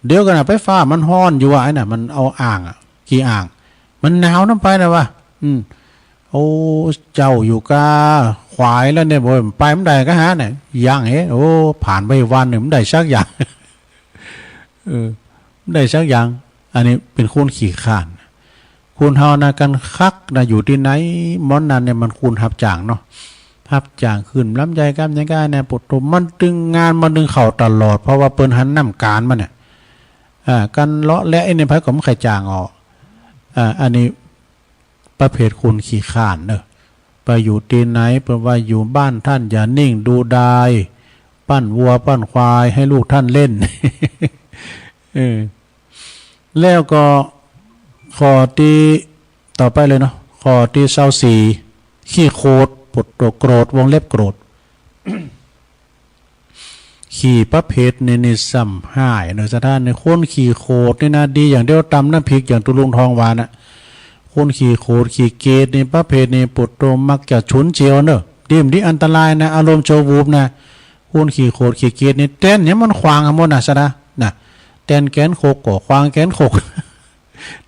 เดี๋ยวกันไปฟ้ามันห้อนอยู่มันเอาอ่างขี้อ่างมันหนาวน้ำไปนะวะโอ้เจ้าอยู่กาควายแล้วเนี่ยบ่ไปมันได้ก็หาเนี่ยย่างโอ้ผ่านไปวันหนึ่งมันได้สักอย่างได้สักอย่างอันนี้เป็นคุณขี่ข้านคุณเฮานะกันคักนะอยู่ที่ไหนมอนนั้นเนี่ยมันคุณหับจ่างเนาะหับจ่างขึ้นลำใจกันยังไงเนี่ยปุถุมันดึงงานมันดึงเข่าตลอดเพราะว่าเปิ้นหันน้ำการมันเนี่ยกันเลาะและไอ้ในไผ่ก็ไม่ไข่จางออกอันนี้ประเภทคุณขี้ข้านเนอะไปอยู่ที่ไหนเปิดว่าอยู่บ้านท่านอย่านิ่งดูดายปั้นวัวปั้นควายให้ลูกท่านเล่น แล้วก็ข้อที่ต่อไปเลยเนาะข้อที่24ขี้โคตรปุดตัวโกรธวงเล็บโกรธ ขี่ประเภทในซ้ำหายเนอะสถานในคนขี่โคตรนี่นะดีอย่างเดียวตำน้ำพริกอย่างตุลุงทองวานะคนขี่โคตรขี่เกตในประเภทในปุดตัวมักจะฉุนเฉียวเนอะดิ่มที่อันตรายนะอารมณ์โจวูบนะคนขี่โคตรขี่เกตนี่เต้นเนี่ยมันขวางหมดนะสนะเต้นแกนโคกก่อขวางแกนโคก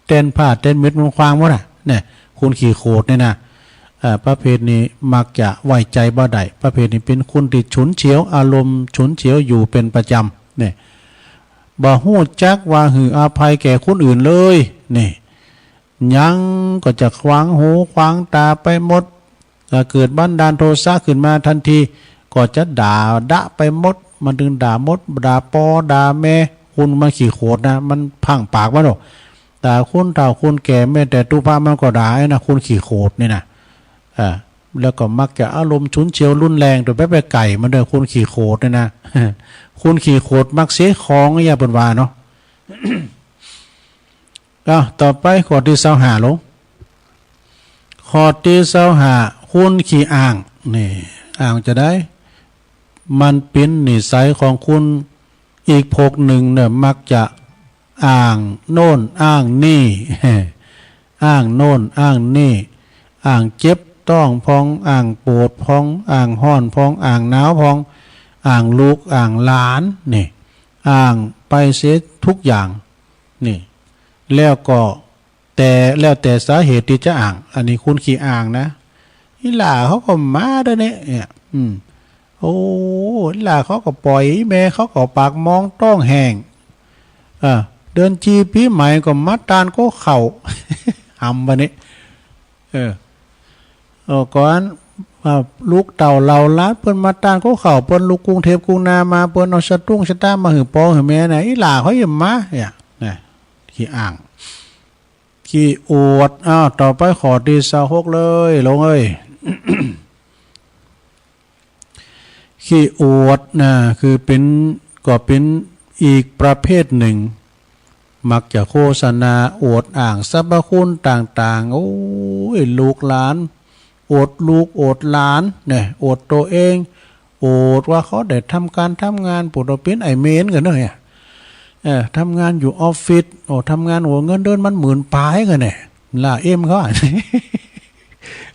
เต้นผ้าเต้นเม็ดมันขวางหมดเนี่ยคนขี่โคตรเนี่ยนะประเภทนี้มักจะไว้ใจบ่ได้ประเภทนี้เป็นคนติดฉุนเฉียวอารมณ์ฉุนเฉียวอยู่เป็นประจำเนี่ยบ่ฮู้จักว่าหืออภัยแก่คนอื่นเลยนี่ยังก็จะขวางหูขวางตาไปหมดเกิดบันดาลโทสะขึ้นมาทันทีก็จะด่าดะไปหมดมันถึงด่ามดด่าปอด่าแม่คุณมันขี่โคตรนะมันพังปากวะหรอกแต่คุณเฒ่าคุณแก่แม่แต่ตุภามันก็ด่านะคุณขี่โคตรนี่นะแล้วก็มักจะอารมณ์ฉุนเฉียวรุนแรงโดยไปไก่มันเด้อคุณขี่โคตรนี่นะ คุณขี่โคตรมักเสียของอย่าเป็นว่าเนาะ ต่อไปข้อที่25ลงข้อที่25คุณขี่อ่างนี่อ่างจะได้มันเป็นนิสัยของคุณอีกพวกหนึ่งเนี่ยมักจะอ่างโน่นอ้างนี่ อ้างโน่นอ้างนี่อ่างเจ็บต้องพองอ่างปวดพองอ่างห้อนพองอ่างหนาวพองอ่างลูกอ่างหลานนี่อ่างไปเสียทุกอย่างนี่แล้วก็แล้วแต่สาเหตุที่จะอ่างอันนี้คุณขี้อ่างนะนี่หล่าเขาก็มาด้วยเนี่ยโอ้หล่าเขาก็ปล่อยแม่เขาก็ปากมองต้องแห้งเดินจีปีใหม่ก็มัดตานก็เข่า หำบะนี้ก่อนลูกเต่าเราลัดเปิ้นมาตานก็เข่าเปิ้นลูกกรุงเทพกรุงนามาเปิ้นเอาสตุ้งสตามาหือปอหือแม่ไหนอีหล่าเขาอย่ามาเนี่ยขี้อ่างขี้อวดต่อไปขอดี26เลยลงเอ้ย ขี้อวดนะคือเป็นก็เป็นอีกประเภทหนึ่งมักจะโฆษณาอวดอ่างสรรพคุณต่างๆโอ้ยลูกหลานอวดลูกอวดหลานเนี่ยอวดตัวเองอวดว่าเขาได้ทำการทำงานปุถุเป็นไอเมนกันเนี่ยทำงานอยู่ออฟฟิศโอ้ทำงานโอ้เงินเดือนมัน10,000 ปลายกันเนี่ยล่าเอ็มเขา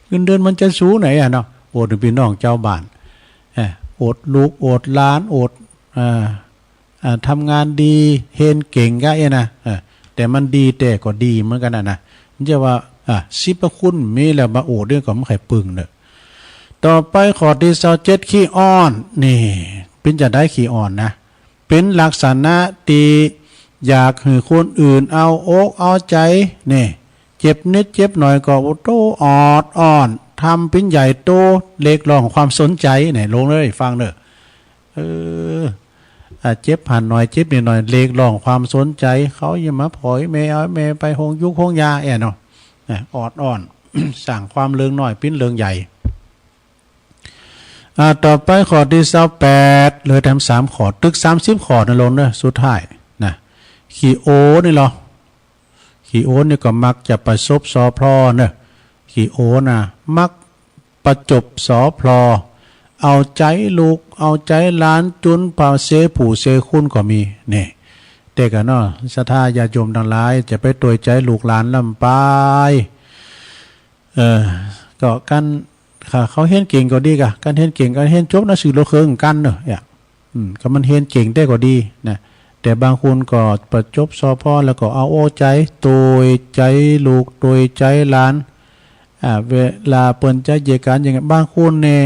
เงินเดือนมันจะสูงไหนอ่ะเนาะอวดพี่น้องเจ้าบ้านอวดลูกอวดหลานอวดทำงานดีเฮนเก่งก็นะแต่มันดีแต่ก็ดีเหมือนกันนะมันจะว่าสิบคุณมีแล้วมาอวดเรื่องของไข่ปึงเนอะต่อไปข้อที่27ขี้อ้อนนี่เป็นจะได้ขี้อ่อนนะเป็นลักษณะที่อยากให้คนอื่นเอาอกเอาใจนี่เจ็บนิดเจ็บหน่อยก็โตออดอ่อนทำเป็นใหญ่โตเล็กลองความสนใจเนี่ยลงเลยฟังเนอะเจ็บผ่านหน่อยเจ็บนิดหน่อยเล็กลองความสนใจเขาอย่ามาผอยเมย์เอาเมย์ไปหงยุกหงยาเนาะออดอ่อน สั่งความเลืองหน่อยปิ้นเลืองใหญ่ต่อไปข้อที่28เลยทำ3ข้อตึก30ข้อนั่นลงเนอะสุดท้ายนะขี้โอนี่หรอขี้โอนี่ก็มักจะประสบสอพลอเนอะขี้โอนะมักประจบสอพลอเอาใจลูกเอาใจหลานจุนเป่าเสผู้เสคุณก็มีเนี่ยแต่กันเนาะศรัทธาญาติโยมทั้งหลายจะไปตัวใจลูกหลานลำไปก็กันเขาเห็นเก่งก็ดีกะกันเห็นเก่งกันเห็นจบนะสื่อโลเครื่องกันเนอะก็มันเห็นเก่งได้ก็ดีนะแต่บางคนก็ประจบสอพ่อแล้วก็เอาโอใจตัวใจลูกตัวใจหลานเวลาเปิ่นจะเยกันอย่างบางคนเนี่ย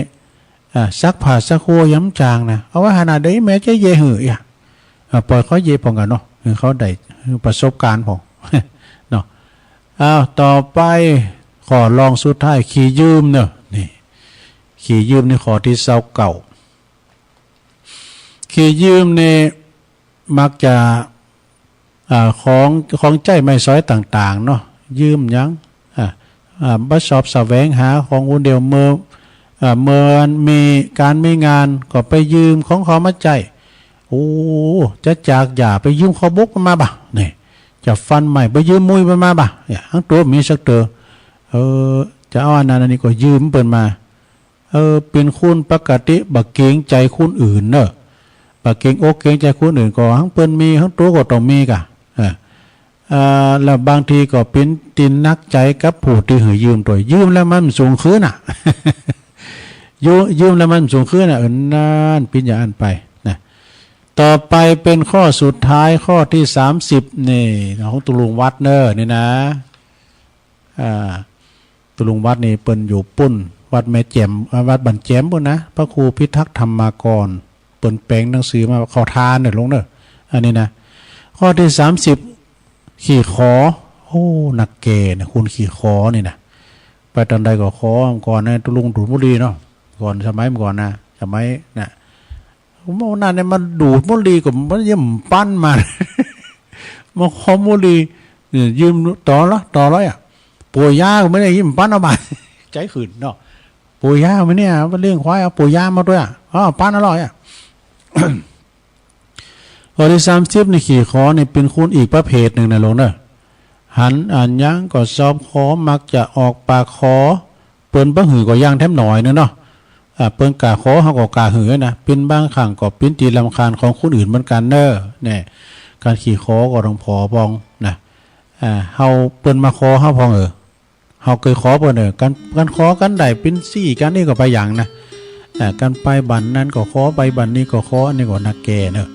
ซักผ้าซักโคย้ำจางนะเอาว่าขนาดนี้แม้จะเยหือปล่อยเขาเยพองกันเนาะเขาได้ประสบการณ์พองเนาะต่อไปขอลองสุดท้ายขี่ยืมเนาะนี่ขี่ยืมในข้อที่29ขี่ยืมเนี่ยมักจะของใจไม่ซ้อยต่างๆเนาะยืมยังบัดสอบแสวงหาของอุนเดียวเมื่อมีการมีงานก็ไปยืมของเขามาใจโอ้จะจากอย่าไปยืมขอบกมาบ่ะนี่จะฟันใหม่ไปยืมมุ้ยมาบ่ะเนี่ยทั้งตัวมีสักเตอจะเอาอันนั้นอันนี้ก็ยืมเปิดมาเป็นคุณปกติบักเกรงใจคุณอื่นเนอะบักเกรงอกเกรงใจคุณอื่นก็ทั้งเปิ้นมีทั้งตัวก็ต้องมีกะแล้วบางทีก็เป็นตินนักใจกับผู้ที่หือยืมตัวยืมแล้วมันสูงขึ้นอ่ะ ยืมแล้วมันสูงขึ้นอ่ะนั่นปิญญาอันไปนะต่อไปเป็นข้อสุดท้ายข้อที่30นี่ของตุลุงวัดเนอร์นี่นะตุลุงวัดนี่เปิ้นอยู่ปุ้นวัดแม่แจ่มวัดบันแจ่มปุ่นนะพระครูพิทักษ์ธรรมากรเปิ้นแปลงหนังสือมาขอทานเนี่ยลงเนอะอันนี้นะข้อที่30ขี่ขอโอ้นักเกณฑ์คุณขี่ขอนี่นะไปตอนใดก็ขอก่อนนะตุลุงดูดบุหรี่เนาะก่อนสมัยก่อนนะสมัยนะผมว่านั่นเนี่ยมันดูดบุหรี่กับมันยิ่มปั้นมามาขอบุหรี่ยืมต่อร้อยปู่ย่าก็ไม่ได้ยิ้มปั้นเอาไปใจขืนเนาะปู่ย่าไม่เนี่ยมันเลี้ยงควายเอาปู่ย่ามาด้วยปั้นอร่อยข้อที่30นี่ขี่ขอนี่เป็นคุณอีกประเภทหนึ่งนะลงเนอะหันอ่านยังก็ซอบขอมักจะออกปากขอเปิ้นบ้าหือก็ย่างแทบหน่อยเนาะเปิ้นกาขอเขาก็กาหือนะเป็นบางครั้งก็เป็นตีลำคาญของคนอื่นเหมือนกันเนอะเนี่ยการขี่ขอก็ต้องพอพองนะเฮาเปิ้นมาขอเฮาพองเฮาเคยขอเปิ้นการขอกันได้เป็นซี่กันนี่ก็ไปอย่างนะการไปบันนั้นก็ขอไปบันนี้ก็ขออันนี้ก็นักแก่เนอะ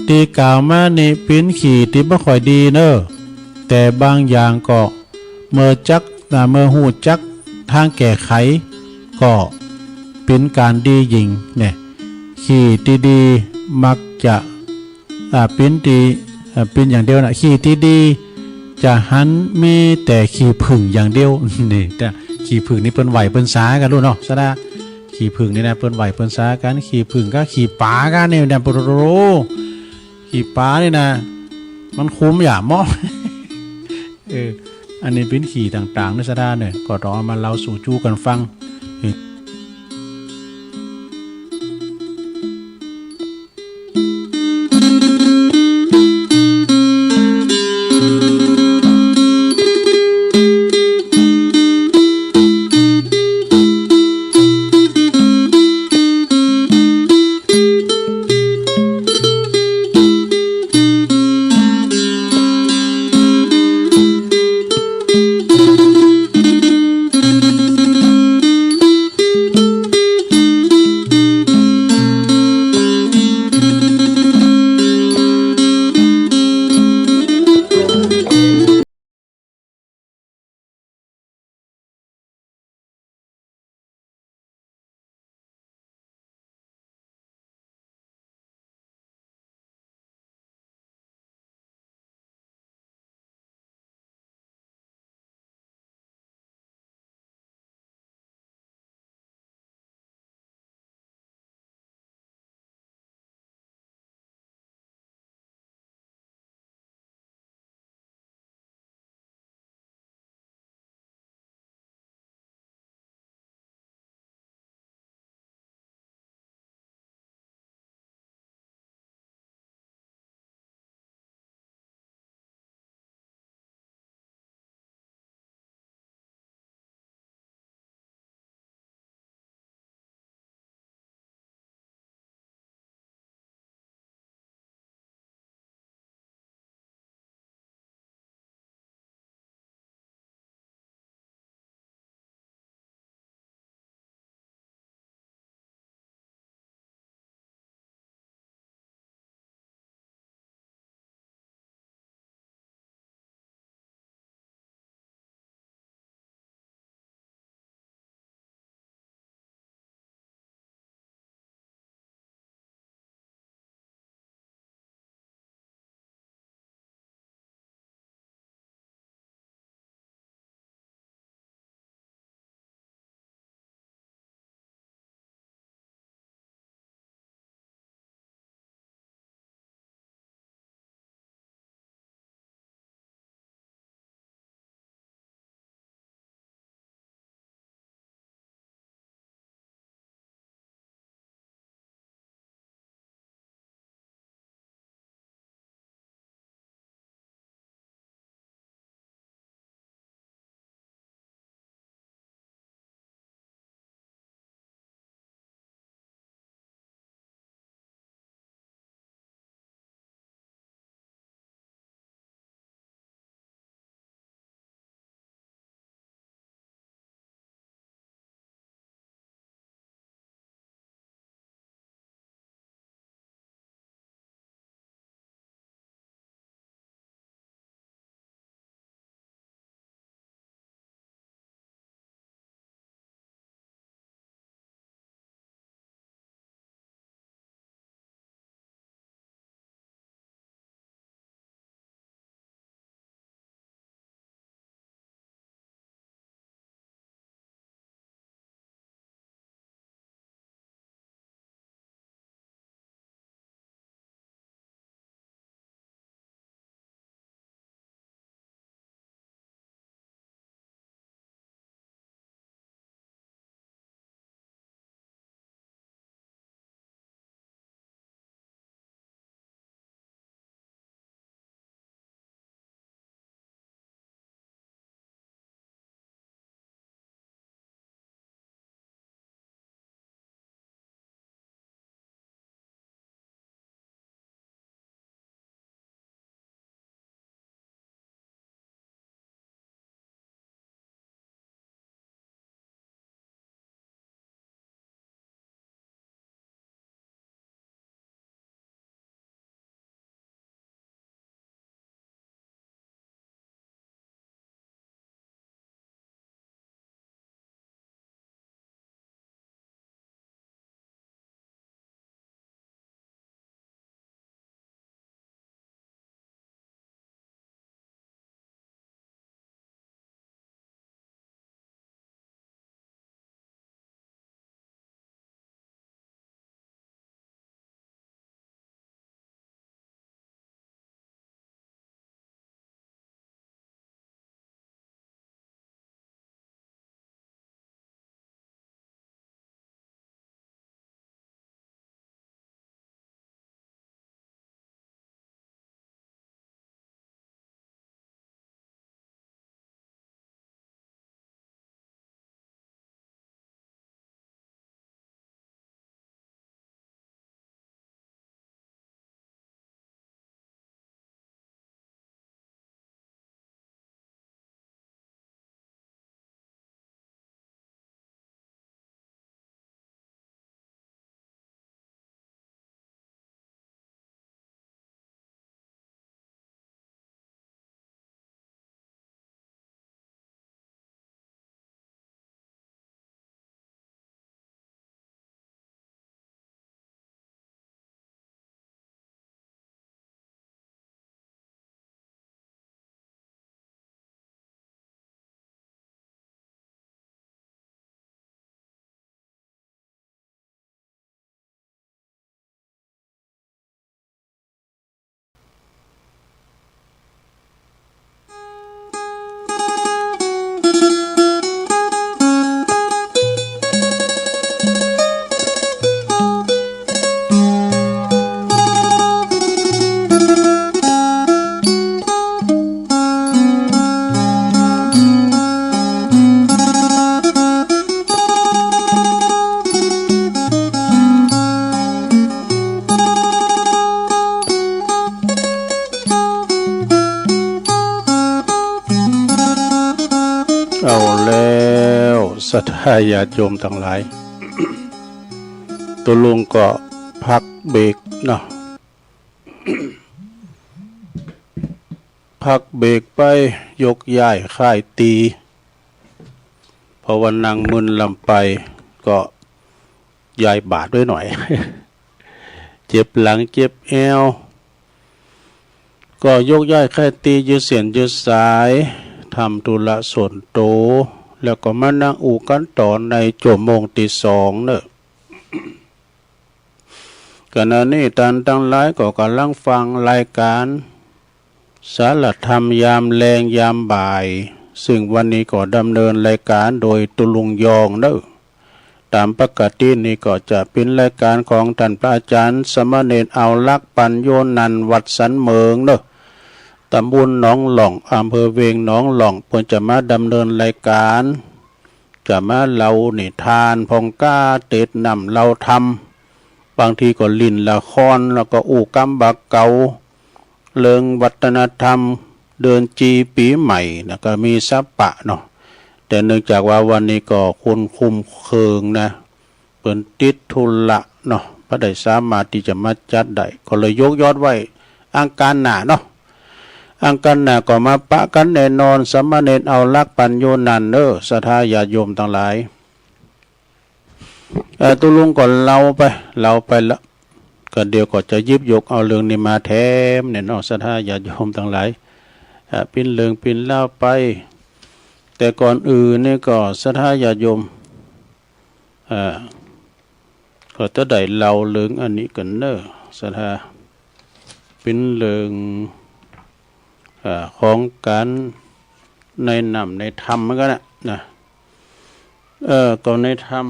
ตีกล่าวมานี่เป็นขี่ที่บ่ค่อยดีเนอะแต่บางอย่างก็เมื่อหูจักทางแก้ไขก็เป็นการดียิงเนี่ยขี่ที่ดีมักจะเป็นดีเป็นอย่างเดียวนะขี่ที่ดีจะหันมีแต่ขี่ผึ่งอย่างเดียวนี่แต่ขี่ผึ่งนี่เปิ้นไหวเปิ้นสากันรู้เนาะซะนะขี่ผึ่งนี่นะเปิ้นไหวเปิ้นสากันขี่ผึ่งก็ขี่ป๋ากันนี่นะปโรขี่ป๋านี่นะมันคุ้มอย่ามออันนี้เป็นขี่ต่างๆในสดาเนี่ยก็ต้องเอามาเล่าสู่จู้กันฟัง เอาแล้วศรัทธาญาติโยมทั้งหลาย ตัวลุงก็พักเบรกเนาะ พักเบรกไปยกย้ายค่ายตีพอวันนั่งมึนลำไปก็ย้ายบาดด้วยหน่อย เจ็บหลังเจ็บเอวก็ยกย้ายค่ายตียืดเสียนยืดสายทำธุระส่วนโตวแล้วก็มานั่งอู่กันต่อในชั่วโมงที่สองเนอะ ขณะนี้ท่านทั้งหลายก็กำลังฟังรายการสารธรรมยามแรงยามบ่ายซึ่งวันนี้ก็ดำเนินรายการโดยตุลุงยองเนอะตามปกตินี่ก็จะเป็นรายการของท่านพระอาจารย์สมณเณรเอาลักษ์ปัญโยนันท์วัดสันเมืองเนอะตำบลหนองหล่องอำเภอเวงหนองหล่องเพิ่นจะมาดำเนินรายการจะมาเล่านิทานพองก้าเตดนำเราทำบางทีก็ลิ่นละครแล้วก็อู่กำบักเกาเลิงวัฒนธรรมเดินจีปีใหม่นะก็มีซับปะเนาะแต่เนื่องจากว่าวันนี้ก็คุณคุมเคืองนะเปิ่นติดทุละเนาะพระได้สามารถที่จะมาจัดได้ก็เลยยกยอดไว้อังการหน้าเนาะอังการหน้าก็มาปะกันแน่นอนสมณเณรเอาลักษ์ปัญโยนันท์ศรัทธาญาติโยมทั้งหลายตุลุงก่อนเราไปแล้วก็เดี๋ยวก็จะยิบยกเอาเรื่องนี้มาแถมเนี่ยเนาะศรัทธาญาติโยมทั้งหลายปิ้นเรื่องปิ้นเล่าไปแต่ก่อนอื่นนี่ก็ศรัทธาญาติโยมก็จะได้เล่าเรื่องอันนี้กันเนอะศรัทธาปิ้นเรื่องของการในนำในธรรมมันก็นะก็ในธรร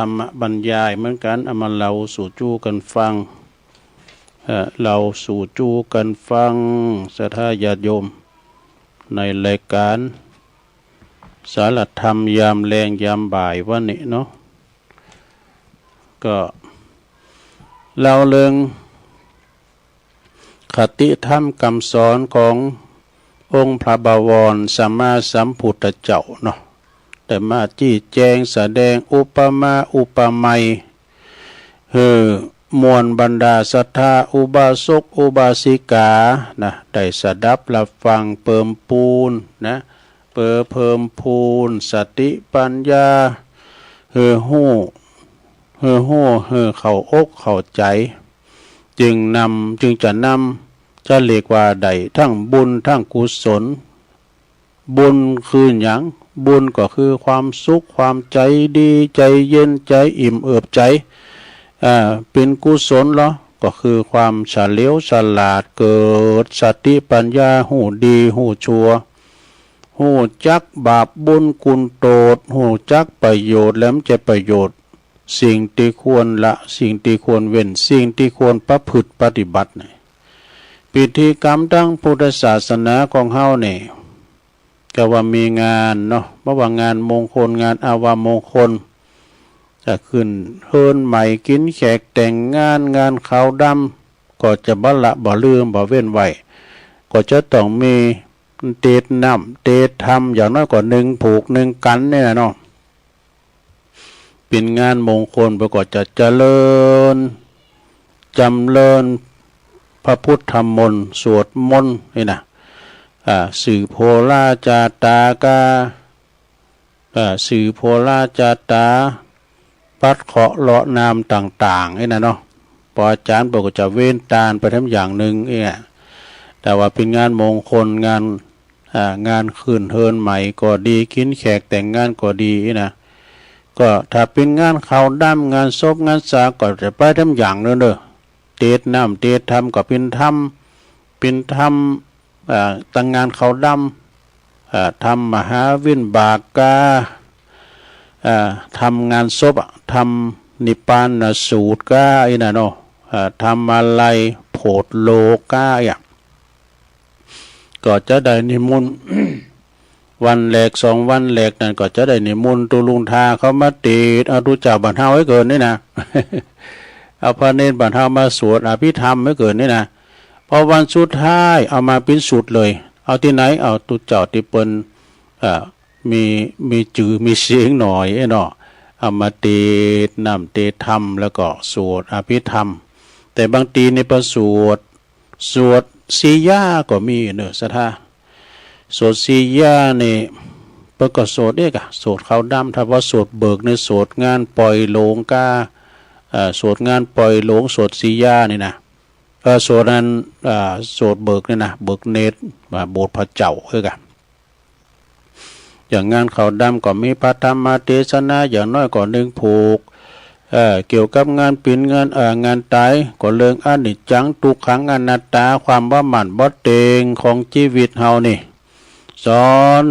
มบรรยายเหมือนกันเอามาเล่าสู่จู้กันฟังเราสู่จู้กันฟังศรัทธาญาติโยมในรายการสารธรรมยามแรงยามบ่ายวันนี้เนาะก็เราเรื่องคติธรรมคำสอนขององค์พระบวรสัมมาสัมพุทธเจ้าเนาะแต่มาจี้แจงแสดงอุปมาอุปไมยมวลบรรดาศรัทธาอุบาสกอุบาสิกานะได้สดับรับฟังเพิ่มพูนนะเพิ่มพูนสติปัญญาหู้เข้าอกเข้าใจจึงจะนำจะเรียกว่าใดทั้งบุญทั้งกุศลบุญคือหยังบุญก็คือความสุขความใจดีใจเย็นใจอิ่มเอิบใจเป็นกุศลเหรอก็คือความเฉลียวฉลาดเกิดสติปัญญาหูดีหูชั่วหูจักบาปบุญกุญโตดหูจักประโยชน์แล้วจะประโยชน์สิ่งที่ควรละสิ่งที่ควรเว้นสิ่งที่ควรประพฤติปฏิบัติพิธีกรรมทั้งพุทธศาสนาของเฮาเนี่ยก็ว่ามีงานเนาะเพราะว่างานมงคลงานอาวามงคลจะขึ้นเฮินใหม่กินแขกแต่งงานขาวดำก็จะบ่ละบ่ลืมบ่เว้นไว้ก็จะต้องมีเตดน้ำเตดทำอย่างน้อยกว่า1ผูก1กันเนี่ยเนาะเป็นงานมงคลประกอบจะเจริญจำเริญพระพุทธมนต์สวดมนต์นี่นะสื่อโพลาจาตากาสื่อโพลาจาตาปัดเคาะเลาะนามต่างๆนี่นะเนาะพออาจารย์บอกว่าจะเว้นตาลไปทำอย่างหนึ่งแต่ว่าเป็นงานมงคลงานคืนเฮินใหม่ก็ดีกินแขกแต่งงานก็ดีนะก็ถ้าเป็นงานเขาดำงานศพงานสาก็จะไปทำอย่างนึงเด้อเตดน้ำเตดทำก็เป็นธรรมตั้งงานเขาดำทำมหาวินบากาทำงานศพทำนิพพานสูตรกาอีน่ะเนาะทำอะไรโพธโลกาก็จะได้นิมนต์ วันแรก2 วันแรกนั่นก็จะได้นิมนต์ตุลุงทาเขามาติดเอารู้จักบรรเทาไว้เกินนี่นะ เอาพระเนตรบรรเทามาสวดอภิธรรมไว้เกินนี่นะพอวันสุดท้ายเอามาเป็นสุดเลยเอาที่ไหนเอาตุเจ้าที่เปิ้น มีจือมีเสียงหน่อยเนาะเอามาเตดนำเตธรรมแล้วก็สวดอภิธรรมแต่บางทีในประสวดสียาก็มีเนอะสถาสวดสียานี่เปิดก็สวดเอกอะสวดเขาดำถ้าว่าสวดเบิกในสวดงานปล่อยโลงกาสวดงานปล่อยโลงสวดสียานี่นะสวดนั้นสวดเบิกนี่นะเบิกเนตรโบสถ์พระเจ้าเอกอะอย่างงานเขาดำก็มีพระธรรมเทศนาอย่างน้อยก็1ผูกเกี่ยวกับงานปิ่นงานตายก็เรื่องอนิจจังทุกขังอนัตตาความว่าหมั่นบ่เตงของชีวิตเฮานี่สอน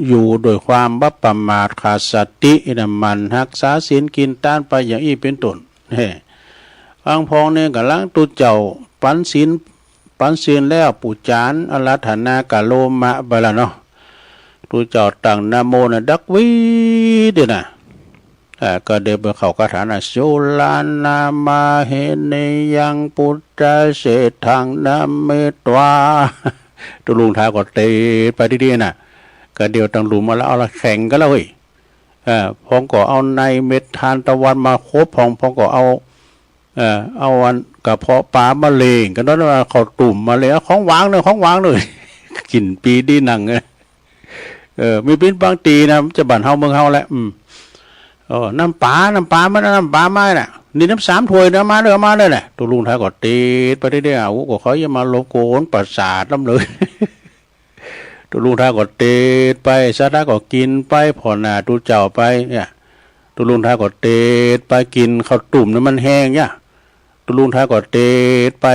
อยู่โดยความบ่ประมาทขาดสตินะมันรักษาศีลกินต้านไปอย่างอี้เป็นต้นฟังพองเนี่ยกำลังตุเจ้าปันศีลแล้วปู่จานอารัธนากะโลมะไปละเนาะตุเจ้าตั้งนะโมนะดักวิเด้นะก็เดินไปเข้ากระถานะโสลานามาเหเนยังปุตตะเสทังนะเมตวาตุลุงท้าก็เตะไปดีๆน่ะก็เดียวตั้งหลุมมาแล้วเอาละแข่งกันแล้วเฮ้ยพองก็เอาในเม็ดทานตะวันมาครบพองก็เอาวันกระเพาะปลามาเลงกันนั้นว่าเขาตุ่มมาเลยของวางเลยกินปีดีหนังมีเป็นบางตีนะจะบั่นเฮาเมืองเฮาแหละน้ำปลามันน้ำปลาไม้น่ะนี่น้ำ3 ถ้วยนะมาเลยแหละตัวลุงท้ายก็ตีไปได้ๆก็เขาอย่ามาลบโกนประสาทน้ำเลยตัวลุงท้ายก็ตีไปซะท้ายก็กินไปผ่อนน่ะตัวเจ้าไปเนี่ยตัวลุงท้ายก็ตีไปกินข้าวตุ่มนั้นมันแห้งเนี่ยตัวลุงท้ายก็ตีไป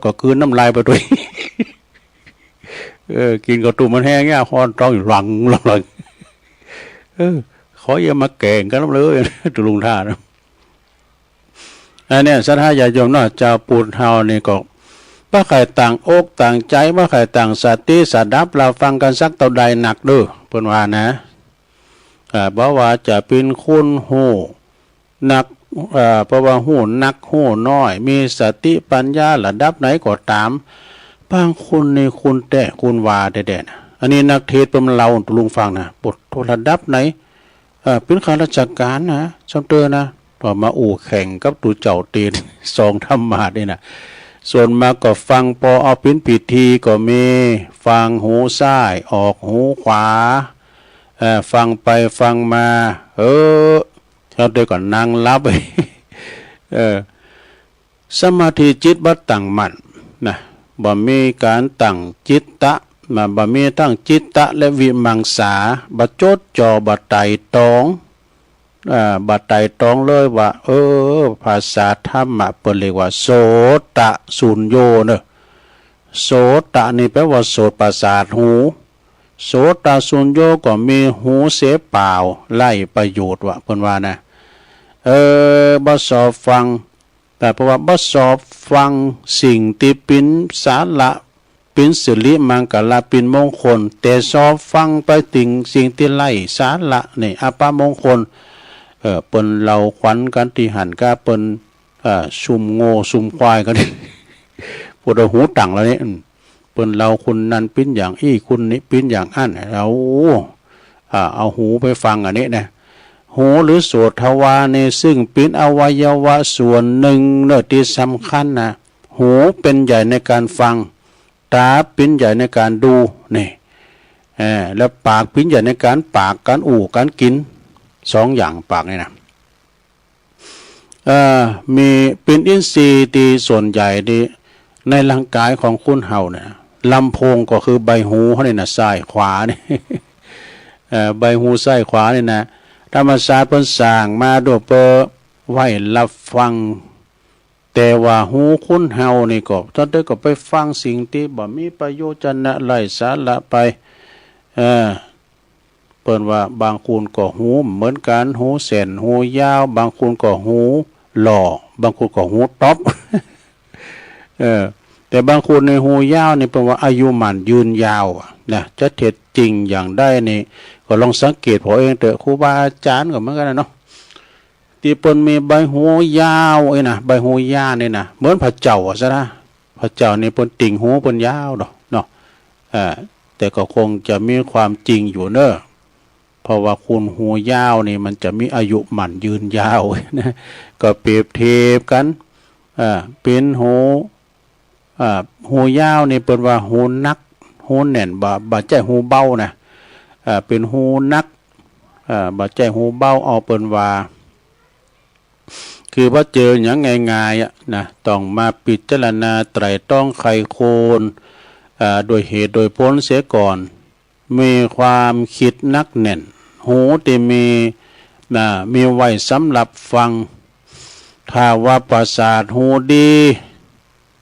ก็คืนน้ำลายไปด้วยกินข้าวตุ่มมันแห้งเนี่ยคอนต้องหลังขออย่ามาแก่งกันเลยตุลุงท่านะอันนี้สัทธาญาโยมเนาะเจ้าปูนเฮานี่ก็บ่ใครต่างอกต่างใจบ่ใครต่างสติสดับเราฟังกันสักเท่าใดหนักเด้อเพิ่นว่านะบ่ว่าจะเป็นคุณฮู้นักเพราะว่าฮู้นักฮู้น้อยมีสติปัญญาระดับไหนก็ตามบางคนในคุณแต่คุณว่าแด่ๆนะอันนี้นักเทศน์เพิ่นเล่าตุลุงฟังนะบทระดับไหนเป็นข้าราชการนะจำเตือนนะต่อมาแข่งกับตูเจ้าตีน2 ธรรมะนี่นะส่วนมาก็ฟังพอเอาเป็นพิธีก็มีฟังหูซ้ายออกหูขวาฟังไปฟังมาเท่าเดียวก็นั่งรับไปสมาธิจิตบ่ตั้งมั่นนะบ่มีการตั้งจิตตะบ่มีทั้งจิตตะและวิมังสาบ่จดจ่อบ่ไตร่ตรองบ่ไตร่ตรองเลยว่าภาษาธรรมะเปิ้นเรียกว่าโสตะสุญโญเนอะโสตะนี่แปลว่าโสตประสาทหูโสตะสุญโญก็มีหูเสียเปล่าไล่ประโยชน์ว่าเพิ่นว่านะบ่สอบฟังแต่เพราะว่าบ่สอบฟังสิ่งที่เป็นสาระเป็นสิริมังกลเป็นมงคลแต่สอบฟังไปถึงสิ่งที่ไล่สาระนี่อัปมงคลเปิ้นเราขวัญกันที่หันกะเปิ้นซุ่มโง่ซุ่มควายกันปวดหูตังแล้วนี่เปิ้นเราคุณนั้นเป็นอย่างอี้คุณนี้เป็นอย่างอั้นเราเอาหูไปฟังอันนี้นะหูหรือโสตทวารนี่ซึ่งเป็นอวัยวะส่วนหนึ่งเนื้อที่สำคัญนะหูเป็นใหญ่ในการฟังตาเป็นใหญ่ในการดูนี่แล้วปากเป็นใหญ่ในการปากการการกิน2 อย่างปากนี่นะมีเป็นอินทรีย์ที่ส่วนใหญ่ที่ในร่างกายของคนเฮาเนี่ยลำโพงก็คือใบหูเขาเนี่ยนะซ้ายขวานี่ใบหูซ้ายขวานี่นะธรรมศาสตร์เพิ่นสร้างมาโดยเพื่อไว้รับฟังแต่ว่าหูคนเฮานี่ก็ตอนเด็กก็ไปฟังสิ่งที่บ่มีประโยชน์นะไร้สาระไปเปิ้นว่าบางคนก็หูเหมือนกันหูเส้นหูยาวบางคนก็หูหล่อบางคนก็หูต๊อบแต่บางคนในหูยาวนี่เปิ้นว่าอายุมันยืนยาวนะจะเท็จจริงอย่างได้นี่ก็ลองสังเกตพอเองเถอะครูบาอาจารย์ก็เหมือนกันนะเนาะที่เปิ้นมีใบหูยาวนะใบหูยาวนี่นะเหมือนพระเจ้าซะนะพระเจ้านี่เปิ้นติ่งหูเปิ้นยาวดอกเนาะแต่ก็คงจะมีความจริงอยู่เนอะ เพราะว่าคุณหูยาวนี่มันจะมีอายุหมันยืนยาวนะก็เปรียบเทียบกันเป็นหูยาวนี่เป็นว่าหูนักหูแน่นบ่ใจหูเบานะเป็นหูนักบ่ใจหูเบาเอาเป็นว่าคือว่าเจออย่างง่ายๆนะต้องมาพิจารณาไตร่ตรองไขโคนโดยเหตุโดยผลเสียก่อนมีความคิดนักแน่นหูที่มีไว้สำหรับฟังถ้าว่าประสาทหูดี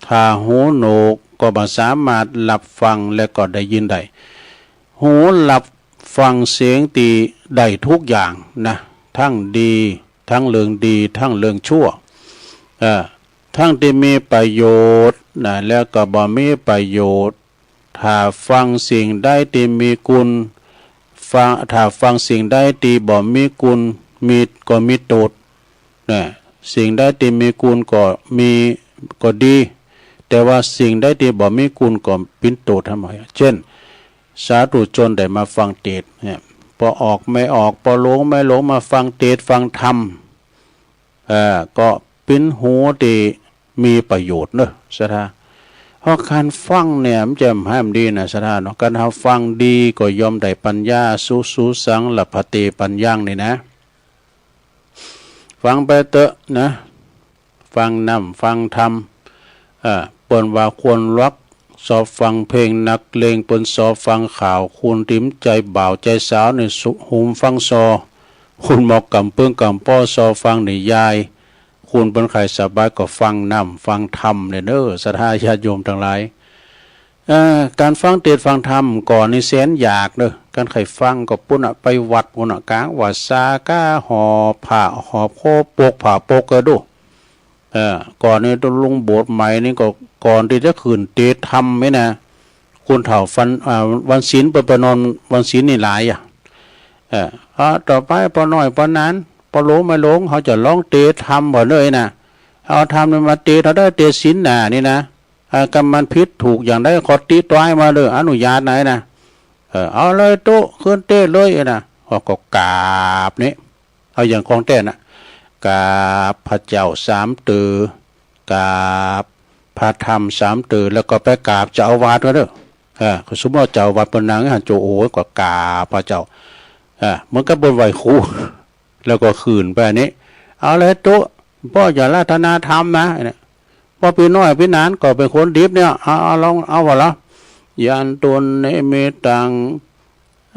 ถ้าหูโหนกก็บ่สามารถหลับฟังและก็ได้ยินได้หูหลับฟังเสียงตีได้ทุกอย่างนะทั้งดีทั้งเรื่องดีทั้งเรื่องชั่วทั้งที่มีประโยชน์นะแล้วก็บ่มีประโยชน์ถ้าฟังสิ่งใดที่มีคุณถ้าฟังสิ่งใดที่บ่มีคุณก็มีโทษนะสิ่งใดที่มีคุณก็ดีแต่ว่าสิ่งใดที่บ่มีคุณก็เป็นโทษทำไมเช่นสาธุชนได้มาฟังเทศน์เนี่ยพอออกไม่ออกพอหลงไม่หลงมาฟังเทศน์ฟังธรรมก็เป็นหูที่มีประโยชน์เนอะสถาเพราะการฟังเนี่ยมันจะให้มันดีนะสถาเนาะการทำฟังดีก็ยอมได้ปัญญาสุสังละพะเตปัญญังนี่นะฟังไปเถอะนะฟังนำฟังธรรมเปิ้นว่าควรรักสอบฟังเพลงนักเลงเปิ้นสอบฟังข่าวคุณติ้มใจบ่าวใจสาวในสุหุมฟังซอคุณหมอกกำเปิ้งกำป้อซอฟังในยายคุณเป็นใครสบายก็ฟังนำฟังธรรมเนี่ยเด้อศรัทธาญาติโยมทั้งหลายการฟังเทศน์ฟังธรรมก่อนนี่แสนอยากเด้อการใครฟังก็ปุ่นไปวัดปุ่นกลางวัดซาก้าหอผ้าหอบโคปกผ้าปกก็ดูก่อนนี้ต้องลงโบสถ์ใหม่นี่ก็ก่อนที่จะขืนเทศน์ธรรมไหมนะคุณเฒ่าวันศีลไปนอนวันศีลนี่หลายต่อไปพอน้อยพอนั้นพอหลงไม่หลงเขาจะร้องเทศน์ธรรมบ่เลยนะเอาธรรมมาเทศน์เขาได้เทศน์ศีลน่ะนี่นะกรรมันผิดถูกอย่างได้ขอตีต้อยมาเลยอนุญาตไหนนะเอาเลยโตขึ้นเทศน์เลยนะก็กราบนี่เอาอย่างของเต้นนะกราบพระเจ้าสามตือกราบพระธรรมสามตือแล้วก็ไปกราบเจ้าอาวาสก็เด้อสมมติว่าเจ้าอาวาสเป็นนางหันโจโอ้ก็กราบพระเจ้าเหมือนกับบนไหวครูแล้วก็ขืนไปนี้เอาเลยโตพ่ออย่าละธนาธรรมนะเนี่ยพ่อพี่น้อยพี่นานก็เป็นคนดิบเนี่ยเอาลองเอาวะละยันตนเนเมตัง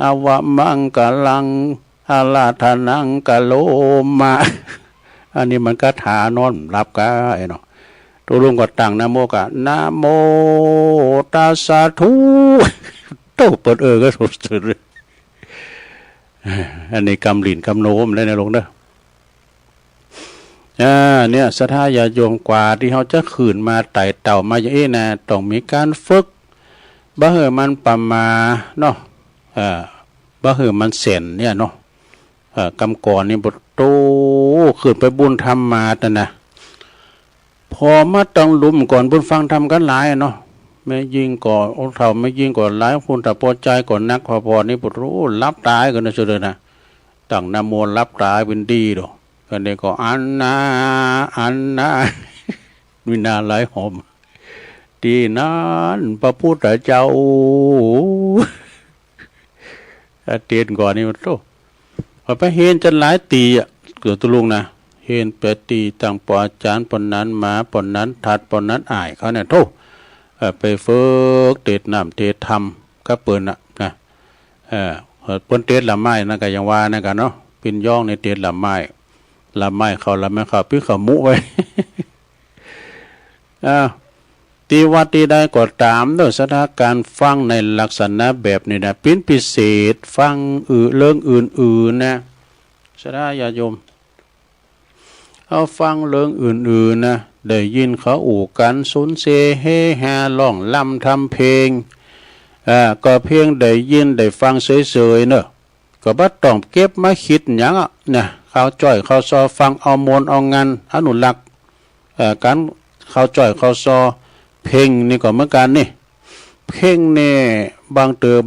อวมังกลังอาลาธนังกะโลมาอันนี้มันก็ถานอนรับกายเนาะตัวลุงก็ตั้งนะโมกะนะโมตัสสะทุโตเปิดก็สุดเลยอันนี้กำลินกำโน้มเลยนะลุงเด้อเนี่ยศรัทธาญาติโยมกว่าที่เขาจะขืนมาไต่เต่ามาอย่างนี้นะต้องมีการฝึกบ่เหอมันประมาเนาะบ่เหอมันเส้นเนี่ยเนาะกำก่อนนี่บทโตขืนไปบุญธรรมมาแต่นะพอมาต้องลุมก่อนบุญฟังทำกันหลายเนาะไม่ยิงก่อนองค์เฒ่าไม่ยิงก่อนหลายคนแต่พอใจก่อนนักพอนี่บทรู้รับตายกันนะเฉยๆนะตั้งนโมรับตายเป็นดีดอกกันนี้ก็อันนาวินาหลายหอมดีนั้นพระพุทธเจ้าเตียนก่อนนี่มันโตพอไปเห็นจนหลายตีเกิดตุลุงนะเห็นไปตีต่างปอาจารย์ปนนั้นมาปนนั้นถัดปนนั้นอ่ายเขาเนี่ยโตไปฝึกเทศน้ำเทศธรรมก็เปิดนะเปิ้นเทศละไม้นะก็ยังว่านะกันเนาะเป็นย่องในเทศละไม้เขาละไม่เขาพี่เขามุไว้ตีวัดตีใดก็ตามโดยสถานการณ์ฟังในลักษณะแบบนี้นะเป็นพิเศษฟังเรื่องอื่นๆนะสถานญาติโยมเอาฟังเรื่องอื่นๆนะได้ยินเขาอู่กันสุนเซเฮฮาร้องลำทำเพลงก็เพียงได้ยินได้ฟังเฉยๆเนอะก็บ่ต้องเก็บมาคิดหยังนะเขาจ้อยเขาซอฟังเอามนเอางานอนุรักษ์การเขาจ้อยเขาซอเพลงนี่ก็เหมือนกันนี่เพลงเนี่ยบ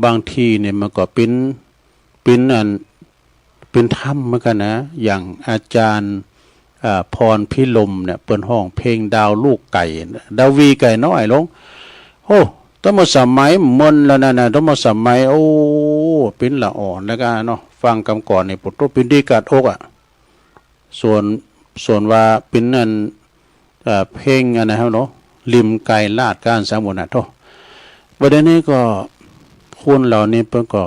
างทีเนี่ยมันก็เป็น เป็นธรรมเหมือนกันนะอย่างอาจารย์พรพิลมเนี่ยเปิดห้องเพลงดาวลูกไก่ดาววีไก่น้อยลงโอ้ต้องมาสมัยมนแล้วนะต้องมาสมัยโอ้เป็นละอ่อนแล้วกันเนาะฟังคำก่อนในปุตโตปินดีกัดอกส่วนว่าเป็นนั่นเพลงอันนะครับเนาะริมไก่ลาดก้านสามุนนะโตประเด็นนี้ก็คนเหล่านี้เพิ่นก็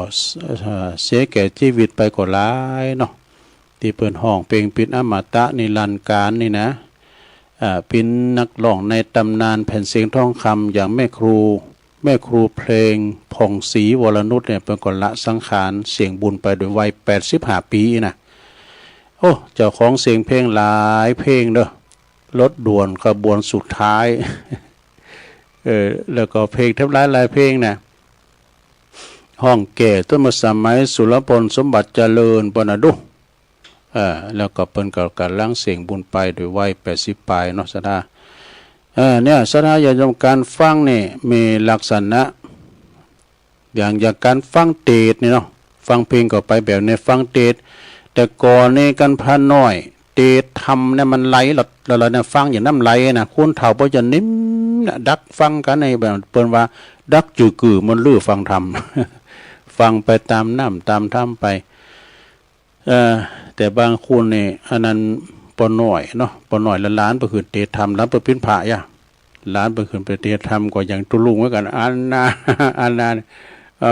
เสียแก่ชีวิตไปก็หลายเนาะที่เพิ่นห้องเพลงปิดอมตะนิรันดร์การนี่นะเป็นนักร้องในตำนานแผ่นเสียงทองคำอย่างแม่ครูเพลงผ่องศรีวรนุชเนี่ยเป็นคนละสังขารเสียงบุญไปโดยวัย85 ปีนะโอ้เจ้าของเสียงเพลงหลายเพลงเด้อรถด่วนขบวนสุดท้ายแล้วก็เพลงทับหลายเพลงนะห้องแก่ต้นมาสมัยสุรพลสมบัติเจริญปนะดุแล้วก็เปิ้นก็กำลังเสียงบุญไปโดยวัย80 ปลายเนาะสถาเนี่ยสถาญาติการฟังนี่มีลักษณะอย่างการฟังเทศนี่เนาะฟังเพลงก็ไปแบบในฟังเทศแต่ก่อนนี่กันพาน้อยเทศทำเนี่ยมันไหลเราเนี่ยฟังอย่างน้ำไหลนะคุณเฒ่าบ่จะนิ่มนะดักฟังกันในแบบเปิ้นว่าดักจือกือมันลือฟังธรรม ฟังไปตามน้ำตามธรรมไปแต่บางคนนี่อันนั้นปอน้อยเนาะปอน้อยละล้านไปขึ้นเทศธรรมแล้วไปเป็นพระย่ะล้านไปขึ้นไปเทศธรรมก็อย่างตุลุงไว้กันอันนา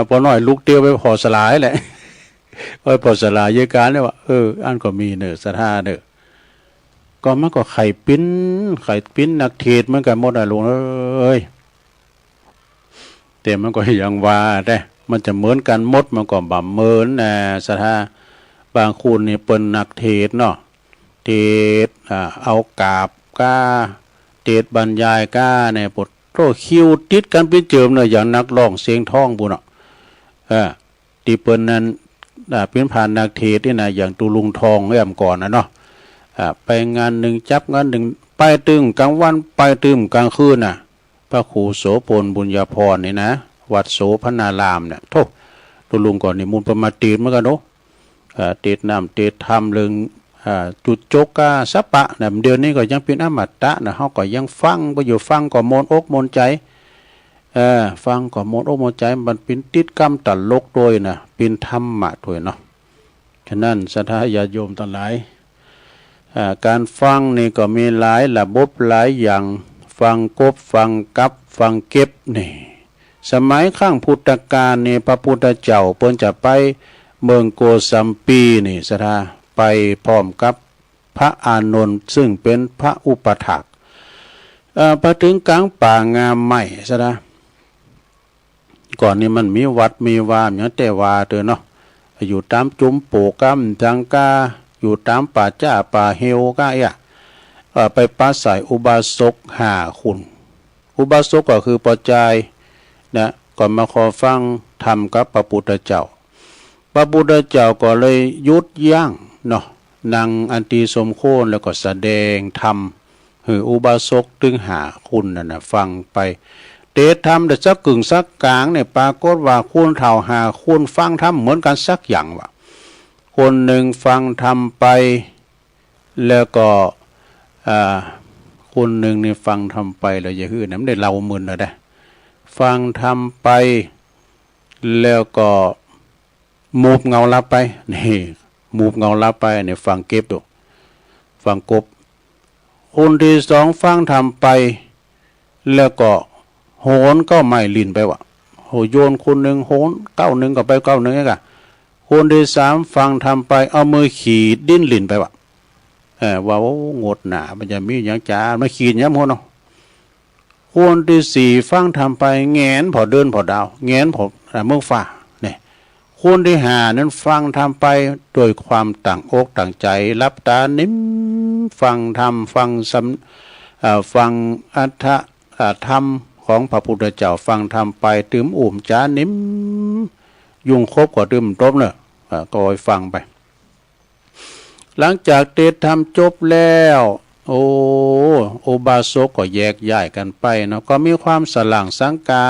ปอน้อยลูกเตียวไปพอสลายแหละไปพอสลายเยการเนี่ยว่าอันก็มีเนอะสถาเนอะก็มันก็ไข่ปิ้นนักเทศเหมือนกันหมดอ่ะลุงเอ้ยแต่มันก็ยังว่าได้มันจะเหมือนกันหมดมันก็บ่เหมือนนะสถาบางคนนี่เป็นนักเทศเนาะเทศเอากาบก้าเทศบรรยายก้าในบทโตคิวติดกันเป็นเจิมเนาะอย่างนักร้องเสียงทองบุญเนาะที่เปิ้นนั้นเป็นผ่านนักเทศนี่นะอย่างตุลุงทองเมื่อก่อนนะเนาะไปงานหนึ่งจับงานหนึ่งไปตึมกลางวันไปตึมกลางคืนน่ะพระครูโสพลบุญญาภรณ์นี่นะวัดโสพนารามเนี่ยโทษตุลุงก่อนนี่มูลประมาตีนเหมือนกันเนาะเตดน้ำเตดทำเรื่องจุดโจกาสัปปะเนี่ยเดือนนี้ก็ยังเป็นอมตะนะเขาก็ยังฟังไปอยู่ฟังก็มนอกมนใจฟังก็มนอกมนใจมันเป็นติดกรรมตัดลกโดยนะเป็นธรรมะด้วยเนาะฉะนั้นศรัทธาญาติโยมทั้งหลายการฟังนี่ก็มีหลายระบบหลายอย่างฟังกบฟังกับฟังเก็บนี่สมัยข้างพุทธกาลนี่พระพุทธเจ้าเพิ่นจะไปเมืองโกสัมปีนี่ศรัทธาไปพร้อมกับพระอานนท์ซึ่งเป็นพระอุปถากพอถึงกลางป่างามใหม่ศรัทธาก่อนนี้มันมีวัดมีวามอย่างแต่ว่าเถอะเนาะอยู่ตามจุมโปกัมจังกาอยู่ตามป่าจ้าป่าเฮวก็ไปปราศัยอุบาสก5 คนอุบาสกก็คือปัจจัยนะก่อนมาขอฟังธรรมกับพระพุทธเจ้าพระพุทธเจ้าก็เลยยุดยั้งเนาะนางอันตีสมโคนแล้วก็แสดงธรรมให้อุบาสกถึง5 คนนั่นนะฟังไปเทศธรรมแต่สักกึ่งสักกลางเนี่ยปรากฏว่าคุณเท่า5 คนฟังธรรมเหมือนกันสักอย่างว่ะคนหนึ่งฟังธรรมไปแล้วก็คนหนึ่งนี่ฟังธรรมไปแล้วอย่าฮือน้ำได้เล่ามึนเลยได้ฟังธรรมไปแล้วก็มูบเงาลับไปนี่มูบเงาลับไปเนี่ยฟังเก็บดูฟังกบคนที่2ฟังธรรมไปแล้วก็โหนก็ไม่ลินไปวะโหโยนคนหนึ่งโหน9 ก็ไป9ไงกะคนที่3ฟังทำไปเอามือขีดดิ้นลิ่นไปวะว่าโอ้งดหนามันจะมีอย่างจ้ามาขีดย้ำหัวเนาะคนที่4ฟังทำไปแงนพอเดินพอดาวแงนพอเมืองฟ้าเนี่ยคนที่5นั้นฟังทำไปโดยความต่างอกต่างใจรับตานิ่มฟังธรรมฟังฟังอัตถธรรมของพระพุทธเจ้าฟังธรรมไปตื่มอุ่มจ้านิ่มยุงคบกว่าตื่มต้มเนอะก็ให้ฟังไปหลังจากเทศธรรมจบแล้วโอบาสกก็แยกย้ายกันไปเนาะก็มีความสล่างสังกา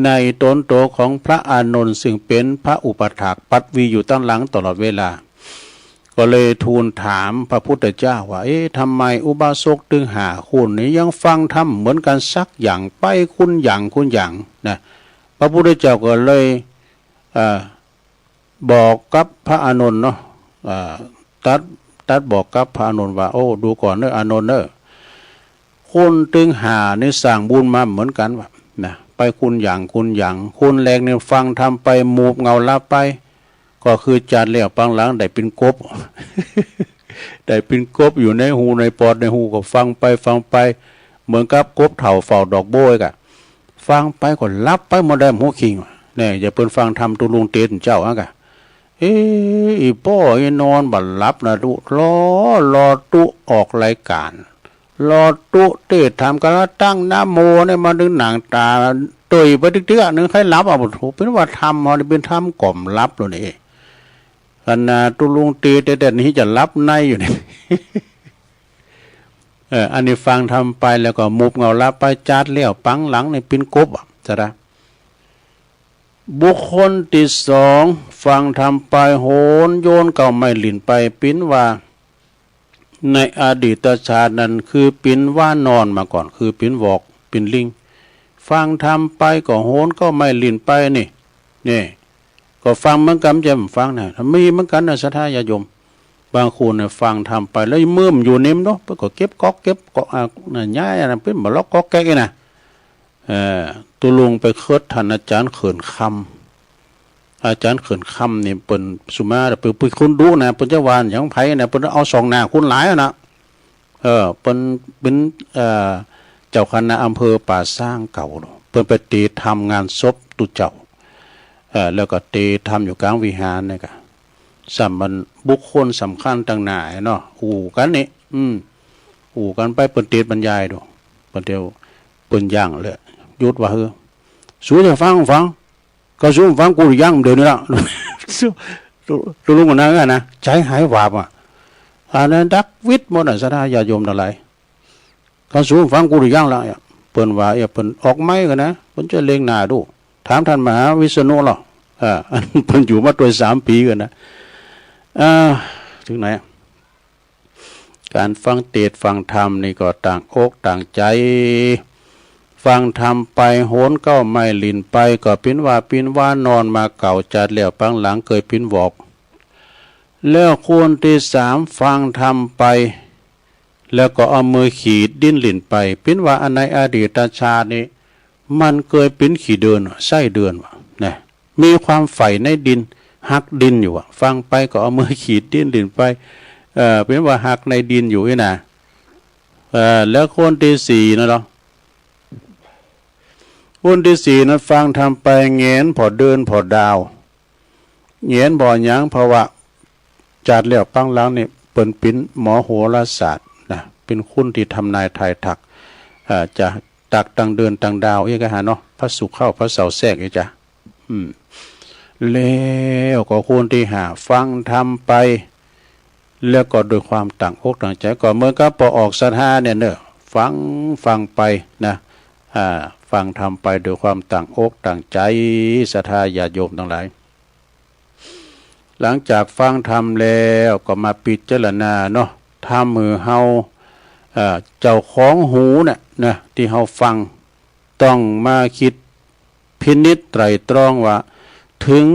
ในตนโตของพระอานนท์ซึ่งเป็นพระอุปถากปัตวีอยู่ตั้งหลังตลอดเวลา ก็เลยทูลถามพระพุทธเจ้าว่าทำไมอุบาสกถึงหาคุณนี้ยังฟังธรรมเหมือนกันสักอย่างไปคุณอย่างนะพระพุทธเจ้าก็เลยบอกกับพระอานนท์เนาะตัดบอกกับพระอานนท์ว่าโอ้ดูก่อนเนอะอานนท์เนอะคุณตึงหานี่สั่งบุญมาเหมือนกันว่านะไปคุณอย่างคุณแรงเนี่ยฟังทำไปมูบเงาลับไปก็คือจัดเลี้ยวปังหลังได้เป็นกบ ได้เป็นกบอยู่ในหูในปอดในหูก็ฟังไปเหมือนกับกบเถ่าเฝ้าดอกโบยกะฟังไปก็รับไปหมดได้หัวคิงเนี่ยอย่าเปิ้นฟังทำตุลุงเตนเจ้าอะกะอีป้อนอนบัดรับนะดูรอตุออกรายการรอตุเตะทำกันตั้งน้ำโมเนี่ยมาดึงหนังตาตุยไปเตื้อนึงใครรับอ่ะถูกเป็นว่าทำมันเป็นทำกล่อมรับเลยนี่อันน่ะตุลุงเตะแต่นี้จะรับในอยู่นี่ อันนี้ฟังทำไปแล้วก็มุบเงาลับไปจัดเลี้ยวปังหลังในปิ้นกบจะได้บุคคลที่สองฟังทำไปโหนโยนเก่าไม่หลินไปปิ้นว่าในอดีตชาตินั้นคือปิ้นว่านอนมาก่อนคือปิ้นวอกปิ้นลิงฟังทำไปก็โหนก็ไม่หลินไปนี่ก็ฟังเหมือนกันจะฟังนะมีเหมือนกันนะสัทธาญาโยมบางคนเนี่ยฟังทำไปแล้วมืมอยู่นิ่มเนาะก็เก็บก๊อกเก็บก็น่ะย้ายนะเป็นบ่ล็อกก๊อกแก๊กนะตุลุงไปเคิดท่านอาจารย์เขินคำอาจารย์เขินคำนี่เปิ้นสุมาเปิ้นคุณดูนะเปิ้นจะวานอย่างไผนะเปิ้นเอาสองหน้าคุณหลายนะเปิ้นเป็นเจ้าคณะอำเภอป่าสร้างเก่าเปิ้นไปตีทำงานศพตุเจ้าแล้วก็ตีทำอยู่กลางวิหารนี่ก็สัมมันบุคคลสำคัญต่างหน้าเนาะหูกันนี่หูกันไปเปิ้นเทศบรรยายดูเปิ้นเดียวเปิ้นย่างเลยยุดว่าสู้จะฟังก็สู้ฟังกูย่างเดี๋ยวนี้ละตัวลุงคนนั้นนะใจหายวาบอันนั้นดักวิทย์หมดสัทธาญาโยมทั้งหลายก็สู้ฟังกูย่างละเปิ้นว่าเปิ้นออกไม้กันนะเปิ้นจะเล็งหน้าดูถามท่านมหาวิษณุหรออันเพิ่นอยู่มาตัว3 ปีกันนะถึงไหนการฟังเทศน์ฟังธรรมนี่ก็ต่างอกต่างใจฟังธรรมไปโหนเก้าไม่ลินไปก็ปิ้นว่านอนมาเก่าจัดแล้วปังหลังเคยปิ้นวอกแล้วคนที่3ฟังธรรมไปแล้วก็เอามือขีดดิ้นลิ่นไปปิ้นว่าอันในอดีตชาตินี้มันเคยปิ้นขี่เดินไส้เดือนนะมีความใฝ่ในดินหักดินอยู่ฟังไปก็เอามือขีดดิ้นลิ่นไปเป็นว่าหักในดินอยู่นี่นะแล้วคนที่4นะเนาะคนที่4นั้นฟังทำไปเงียนพอเดินพอดาวเงียนบ่อยังเพราะว่าจัดแล้วปังหลังนี่เปิ้นปิ้นหมอโหราศาสตร์นะเป็นคุณที่ทำนายทายทักจะตักตังเดินตังดาวเอกหาเนาะพระศุกร์เข้าพระเสาร์แทรกอีจ้ะแล้วก็คนที่5ฟังทำไปแล้วก็โดยความต่างอกต่างใจก็เหมือนกับพอออกสัทธาเนี่ยเนอะฟังไปนะฟังทำไปโดยความต่างอกต่างใจศรัทธาญาติโยมทั้งหลายหลังจากฟังทำแล้วก็มาพิจารณาเนาะทำมือเฮาเจ้าของหูเนี่ยนะที่เฮาฟังต้องมาคิดพินิจไตรตรองว่าถึง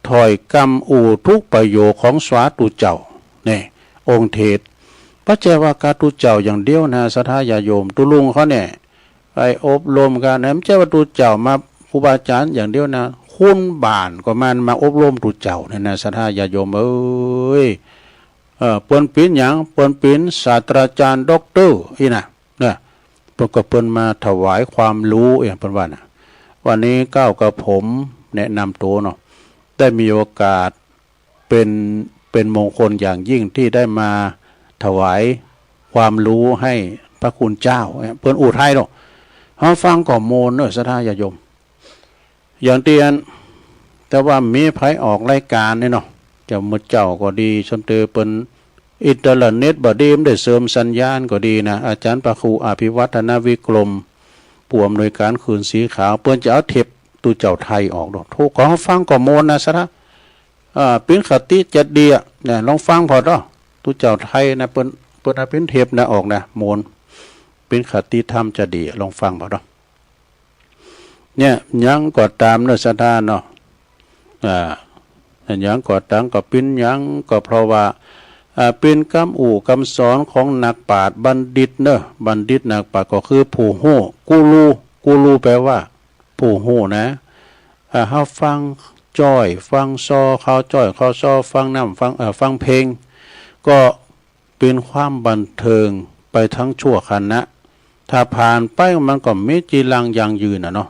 ถอยกรรมอู่ทุกประโยคของสวาตุเจ้าเนี่ยองค์เทศพระเจ้าวากาตุเจ้าอย่างเดียวนะศรัทธาญาติโยมตุลุงเขาเนี่ยไปอบรมกันนะไม่ใช่ว่าตุเจ้ามาครูบาอาจารย์อย่างเดียวนะคุณบ้านก็มันมาอบรมตุเจ้าเนี่ยนะศรัทธาญาติโยมเอ้ยเปิ้นปิ้นหยังเปิ้นปิ้นศาสตราจารย์ด็อกเตอร์อีน่ะเนี่ยเปิ้นก็เปิ้นมาถวายความรู้อย่างเปิ้นว่าน่ะวันนี้ก้าวกับผมแนะนำตัวเนาะได้มีโอกาสเป็นมงคลอย่างยิ่งที่ได้มาถวายความรู้ให้พระคุณเจ้าเปิ้นอู่ไทยเนาะเฮาฟังก็โมนเนาะศรัทธาญาติโยมอย่างเตียนแต่ว่ามีไผออกรายการนี่เนาะเจ้ามือเจ้าก็ดีชนเตอเปิ้นอินเทอร์เน็ตบ่ดีมได้เสริมสัญญาณก็ดีนะอาจารย์พระครูอภิวัฒนวิกรมผู้อำนวยการคืนสีขาวเปิ้นจะเอาเทปตูเจ้าไทยออกดอกทุกขอฟังก็โมนนะซะนะเป็นคติจะดีเนี่ยลองฟังพอด ตุเจ้าไทยนะเปิ้นเป็นเทปนะออกนะโมนเป็นคติธรรมจะดีลองฟังบ่เนาะเนี่ยยังก็ตามเนื้อสถานเนาะยังก็ตังก็เป็นยังก็เพราะว่าเป็นคำสอนของนักปราชญ์บัณฑิตเนอะบัณฑิตนักปราชญ์ก็คือผู้ฮู้กูรูแปลว่าผู้ฮู้นะเฮาฟังจ้อยฟังซอเขาจ้อยเขาซอฟังน้ำฟังเพลงก็เป็นความบันเทิงไปทั้งชั่วขณะถ้าผ่านไปมันก็ไม่จีรังยังยืนเนาะ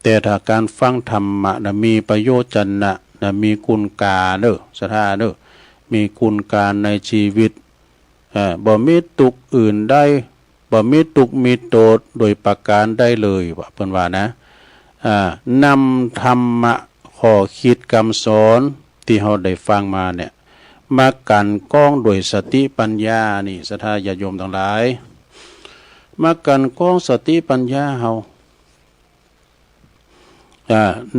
แต่ถ้าการฟังธรรมะนะมีประโยชน์จันนะมีคุณกาเด้อสถาเด้อมีคุณการในชีวิตบ่มีตุกอื่นได้บ่มีตุกมีโตดโดยประการได้เลยว่าเพิ่นว่านะนำธรรมะข้อคิดคำสอนที่เฮาได้ฟังมาเนี่ยมากันก้องโดยสติปัญญานี่ศรัทธาญาติโยมทั้งหลายมากันก้องสติปัญญาเฮา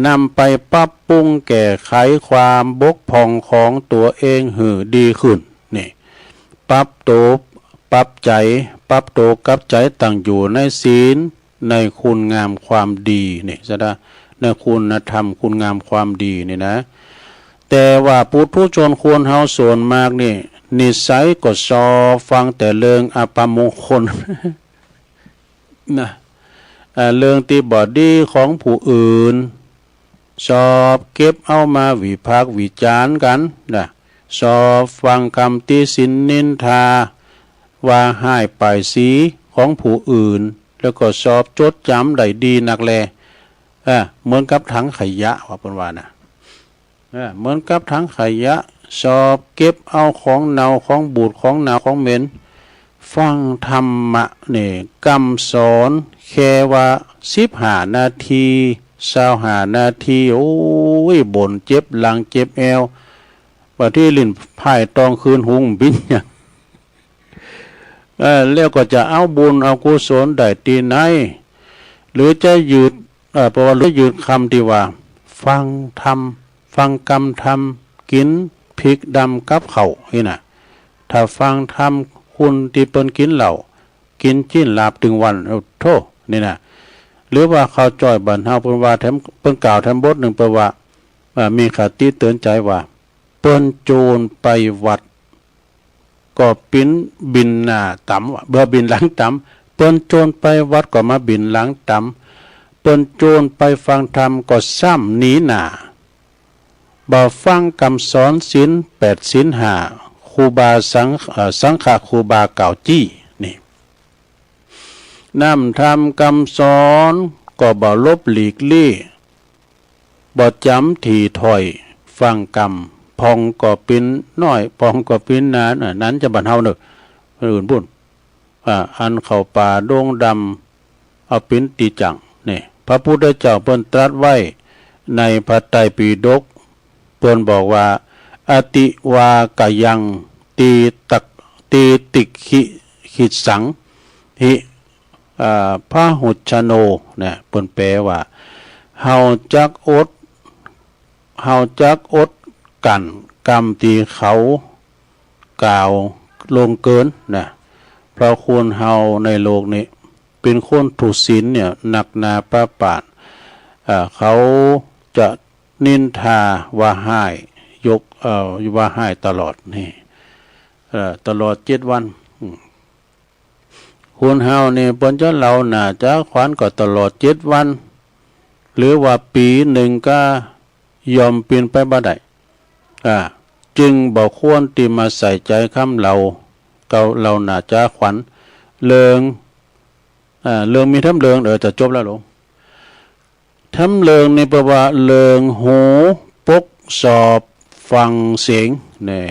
นำไปปรับปรุงแก้ไขความบกพร่องของตัวเองให้ดีขึ้นนี่ปรับใจกับใจตั้งอยู่ในศีลในคุณงามความดีนี่ซะนะในคุณธรรมคุณงามความดีนี่นะแต่ว่าปุถุชนควรเฮาส่วนมากนี่นิสัยก็ชอบฟังแต่เรื่องอัปมงคล นะเรื่องที่บอดีของผู้อื่นชอบเก็บเอามาวิพากษ์วิจารณ์กันนะชอบฟังคำติฉินนินทาว่าให้ปลายสีของผู้อื่นแล้วก็ชอบจดจำได้ดีนักแลเหมือนกับถังขยะว่าเป็นว่านะเหมือนกับถังขยะชอบเก็บเอาของเน่าของบูดของเน่าของเหม็นฟังธรรมะเนี่ยคำสอนแค่ว่า15 นาที25 นาทีโอ้ยบ่นเจ็บหลังเจ็บแอวว่าที่ลิ้นไผ่ตองคืนหุงบินอย่างแล้วก็จะเอาบุญเอากุศลได้ตีไหนหรือจะยืดเพราะว่าหรือยืดคำที่ว่าฟังธรรมฟังกรรมธรรมกินพริกดำกับข้าวนี่นะถ้าฟังธรรมคุณที่เปิ้นกินเหล้ากินจิ้นลาบถึงวันโทษนี่นะหรือว่าเขาจ่อยบันเฮาเปิ้นว่าแถมเปิ้นกล่าวแถมบทหนึ่งเปิ้นว่ามีคติเตือนใจว่าเปิ้นโจรไปวัดก็ปิ้นบินหน้าต่ำเบื่อบินหลังต่ำเปิ้นโจรไปวัดก็มาบินหลังต่ำเปิ้นโจรไปฟังธรรมก็ซ้ำหนีหน้าบ่ฟังคำสอนศีล8ศีล5ครูบาสังฆครูบาเก่าจี้นี่นำธรรมคำสอนก็บ่ลบหลีกลี่บ่จำถี่ถ้อยฟังกรรมพองก็เป็นน้อยพองก็เป็นนานนั้นจะบรรเทาเนอะอื่นบุญอันเข้าป่าดงดำเอาเป็นตีจังนี่พระพุทธเจ้าเพิ่นตรัสไว้ในพระไตรปิฎกเพิ่นบอกว่าอติวากยังตีติขิสังหิพระหุชโนเนี่ยเพิ่นแปลว่าเฮาจักอดกันกรรมที่เขากล่าวลงเกินนะเพราะคนเฮาในโลกนี้เป็นคนถูกศีลเนี่ยหนักหนาประปาดเขาจะนินทาว่าให้ยกว่าให้ตลอดนี่ตลอด7 วันคนเฮาเนี่ยเปิ้นจะเราน่าจะขวัญก็ตลอด7 วันหรือว่าปีหนึ่งก็ยอมเปลี่ยนไปบ่ได้จึงบ่ควรที่มาใส่ใจคำเราน่าจะขวัญเลิงมีทำเลิงจะจบแล้วหลงทำเลิงในแปลว่าเลิงหูปกสอบฟังเสียงนี่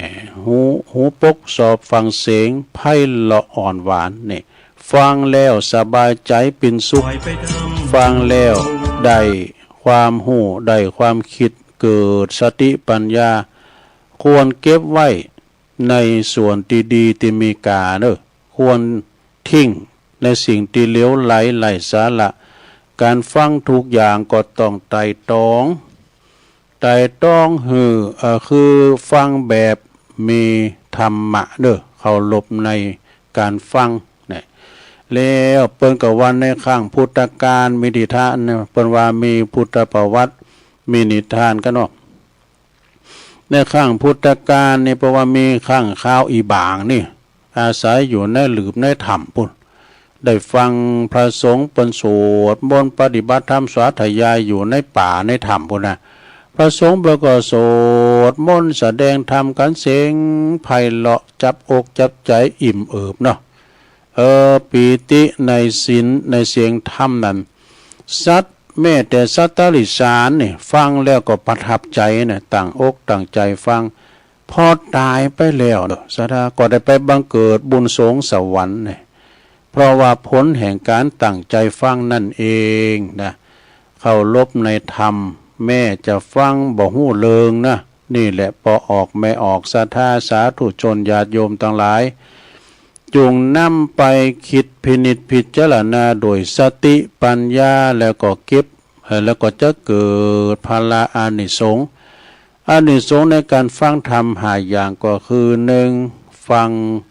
หูปกสอบฟังเสียงไพเราะอ่อนหวานนี่ฟังแล้วสบายใจเป็นสุขฟังแล้วได้ความหูได้ความคิดเกิดสติปัญญาควรเก็บไว้ในส่วนที่ดีที่มีกาเนอะควรทิ้งในสิ่งที่เหลวไหลไร้สาระการฟังทุกอย่างก็ต้องไตร่ตรองคือฟังแบบ มีธรรมะเด้อเคารพในการฟังเนี่ยแล้วเปิ้นก็วันในข้างพุทธกาลมีนิทานเนี่ยเปิ้นว่ามีพุทธประวัติมีนิทานกันเนาะในข้างพุทธกาลนี่เพราะว่ามีข้างข้าวอีบางนี่อาศัยอยู่ในหลืบในถ้ำปุ่นได้ฟังพระสงฆ์เปิ้นสวดมนต์ปฏิบัติธรรมสาธยายอยู่ในป่าในถ้ำปุ่นนะพระสงฆ์ก็สวดมนต์แสดงธรรมกันเสียงไพเราะจับอกจับใจอิ่มเอิบเนาะปีติในศีลในเสียงธรรมนั้นสัตว์แม้แต่สัตว์ตาลิสานนี่ฟังแล้วก็ประทับใจเนี่ยต่างอกต่างใจฟังพอตายไปแล้วเนาะสถาก็ได้ไปบังเกิดบุญสงสวรรค์เนี่ยเพราะว่าผลแห่งการตั้งใจฟังนั่นเองนะเคารพในธรรมแม่จะฟังบ่ฮู้เลิงนะนี่แหละพอออกไม่ออกศรัทธาสาธุชนญาติโยมทั้งหลายจงนำไปคิดพินิจพิจารณาโดยสติปัญญาแล้วก็เก็บแล้วก็จะเกิดพละอานิสงส์อานิสงส์ในการฟังธรรมหาอย่างก็คือหนึ่งฟัง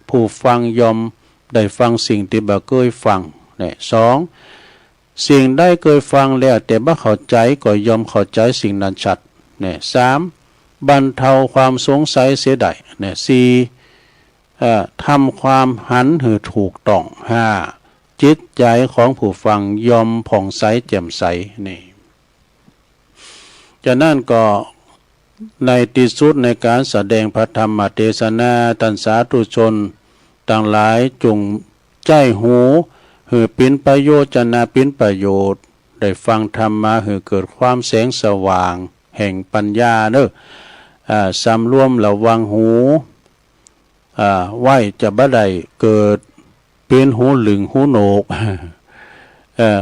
ผู้ฟังยอมได้ฟังสิ่งที่บ่เคยฟังเนี่ยสองสิ่งได้เคยฟังแล้วแต่บ่เข้าใจก็ยอมเข้าใจสิ่งนั้นชัดเนี่ยสามบรรเทาความสงสัยเสียได้เนี่ยสี่ทำความหันหือถูกต้องห้าจิตใจของผู้ฟังยอมผ่องใสแจ่มใสนี่จากนั้นก็ในที่สุดในการแสดงพระธรรมเทศนาท่านสาธุชนต่างหลายจงใจหูหือเป็นประโยชน์จะนาเป็นประโยชน์ได้ฟังธรรมมาหือเกิดความแสงสว่างแห่งปัญญาเนอะสำรวมระวังหูไหวจะบ่ได้เกิดเป็นหูหลึงหูโหนก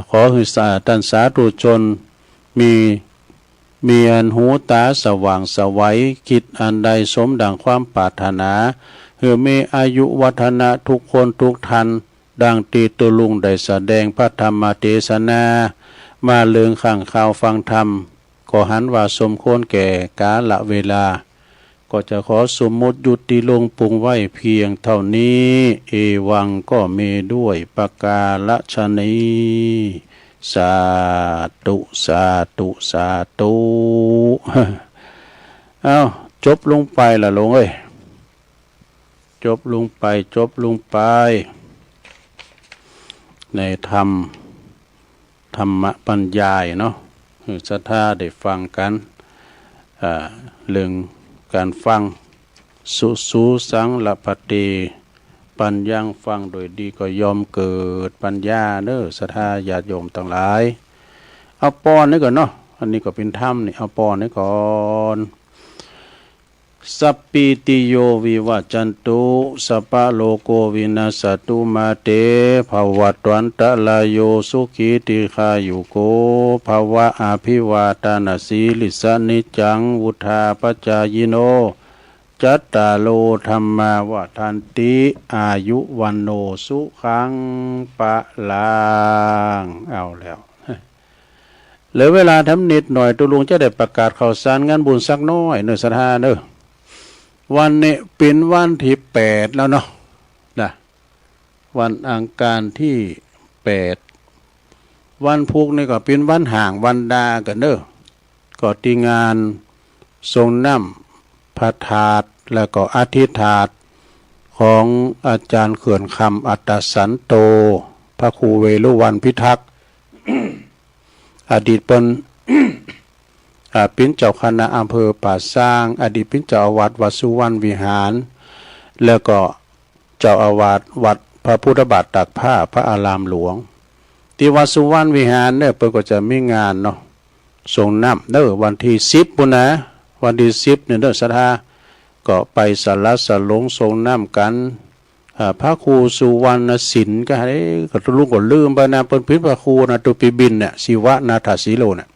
ขอให้ท่านสาธุชนมีอันหูตาสว่างสวัยคิดอันใดสมดังความปรารถนาเพื่อมีอายุวัฒนะทุกคนทุกท่านดังตีตุลุงได้แสดงพระธรรมเทศนามาเลืองข้างข่าวฟังธรรมก็หันว่าสมควรแก่กาลเวลาก็จะขอสมมุติยุติลงปรุงไว้เพียงเท่านี้เอวังก็มีด้วยประกาศนี้สาธุสาธุสาธุเอาจบลงไปละลงเอ้ยจบลงไปในธรรมปัญญาเนาะศรัทธาได้ฟังกันเรื่องการฟังสุสังละปฏิปัญญังฟังโดยดีก็ยอมเกิดปัญญาเด้อศรัทธาญาติโยมทั้งหลายเอาปอนนี่ก่อนเนาะอันนี้ก็เป็นธรรมนี่เอาปอนนี่ก่อนสัพพิติโยวิวัจจันตุสัพพะโลโกวินาศตุมาเตภวัตวันตะลายโยสุขีติขายุโกภวะอาภิวาทานาสีลิสานิจังวุธาปจายโนจัตตาโลธรรมาวทันติอายุวันโนสุขังปะลังเอาแล้วเหลือเวลาทำนิดหน่อยตุลุงจะได้ประกาศข่าวสารงานบุญสักน้อยเนื้อศรัทธาเนอะวันนี้เป็นวันที่8แล้วเนาะนะวันอังคารที่8วันพุธนี่ก็เป็นวันห่างวันดากันเนอะก็ที่งานทรงน้ำพระธาตุแล้วก็อธิษฐานของอาจารย์เขื่อนคำอัตตสันโตพระครูเวรุวันพิทักษ์ อดีตเป็นเป็นเจ้าคณะอำเภอป่าสร้างอดีตเป็นเจ้าอาวาสวัดสุวรรณวิหารแล้วก็เจ้าอาวาสวัดพระพุทธบาทตากผ้าพระอารามหลวงที่วัดสุวรรณวิหารเนี่ยเปิดก็จะมีงานเนาะส่งน้ำเด้อวันที่10ปุ่นนะวันที่10เนี่ยเด้อศรัทธาก็ไปสารสลงส่งน้ำกันพระครูสุวรรณศิลป์ก็ให้ก็ลุงก็ลืมไปนะเป็นพิพระครูนะตุปีบินเนี่ยศิวะนาถศิโลเนี่ย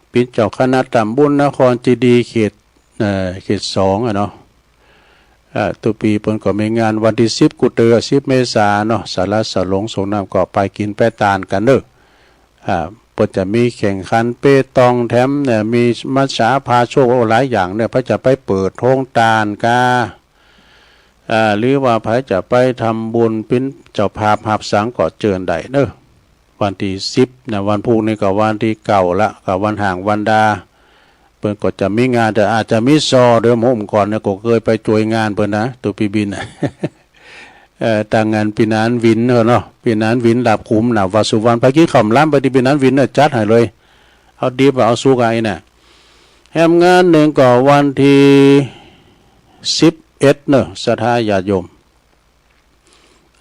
เป็นเจ้าคณะตำบลนครจีดีเขต2อ่ะเนาะตุปีเพิ่นก็มีงานวันที่10กุเต10เมษายนเนาะสารสลงส่งน้ำก็ไปกินไปตานกันเด้อ เปิดจะมีแข่งขันเปตองแถมเนี่ยมีมัชฌาพาโชคหลายอย่างเนี่ยพระจะไปเปิดโรงทานกาหรือว่าพระจะไปทำบุญเป็นเจ้าภาพหับสังก็เจิญได้เนอะวันที่10นะวันพุธนี่ก็วันที่เก่าละกับวันห่างวันดาเปิ้นก็จะมีงานแต่อาจจะมีซอเดิมผมก่อนเนี่ยก็เคยไปช่วยงานเปิ้นนะตัวปีบินต่างงานปีนานวินเนาะปีนานวินหลับขุมหนับวาสุวรรณไปกี้ข่อมล้ำไปที่ปีนานวินเนี่ยจัดให้เลยเอาดีไปเอาสู้ไงเนี่ยแฮมงานหนึ่งก็วันที่11เนอะสถาญาติโยม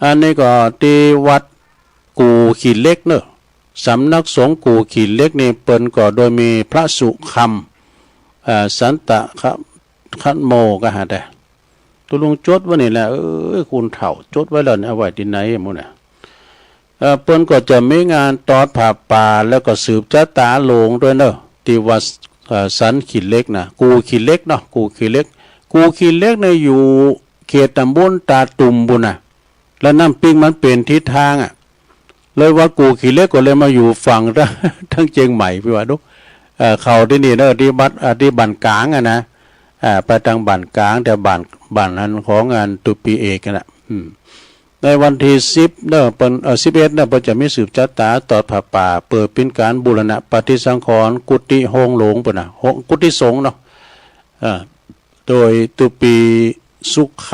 อันนี้ก็ที่วัดกูขีดเล็กเนอะสำนักสงฆ์กูขีดเล็กนี่เปิ้นก็โดยมีพระสุคำสันตะคันโมก็หาได้ตุลุงจดไว้นี่แหละคุณเถ่าจดไว้แล้วเอาไว้ที่ไหนมุ่นน่ะเปิ้นก็จะมีงานตอดผ่าป่าแล้วก็สืบชะตาหลงด้วยเนอะที่วัดสันขีดเล็กนะกูขีดเล็กเนาะกูขีดเล็กกูขีดเล็กเนี่ยอยู่เขตตำบลตาตุ่มบุญน่ะแล้วน้ำปิ้งมันเป็นทิศทางเลยว่ากูขีดเล็กก็เลยมาอยู่ฝั่งทั้งเชียงใหม่พี่ว่าดูเขาที่นี่เนอะที่บ้านกลางนะไปทางบ้านกลางแต่บ้านนั้นของงานตุปีเอกนะในวันที่10เนอะเป็น11เนอะเพิ่นจะมีสืบชะตาตอดผ้าป่าเปิดเป็นการบูรณะปฏิสังขรณ์กุฏิโฮงหลงปุ่นน่ะกุฏิสงฆ์เนาะโดยตุปีสุขค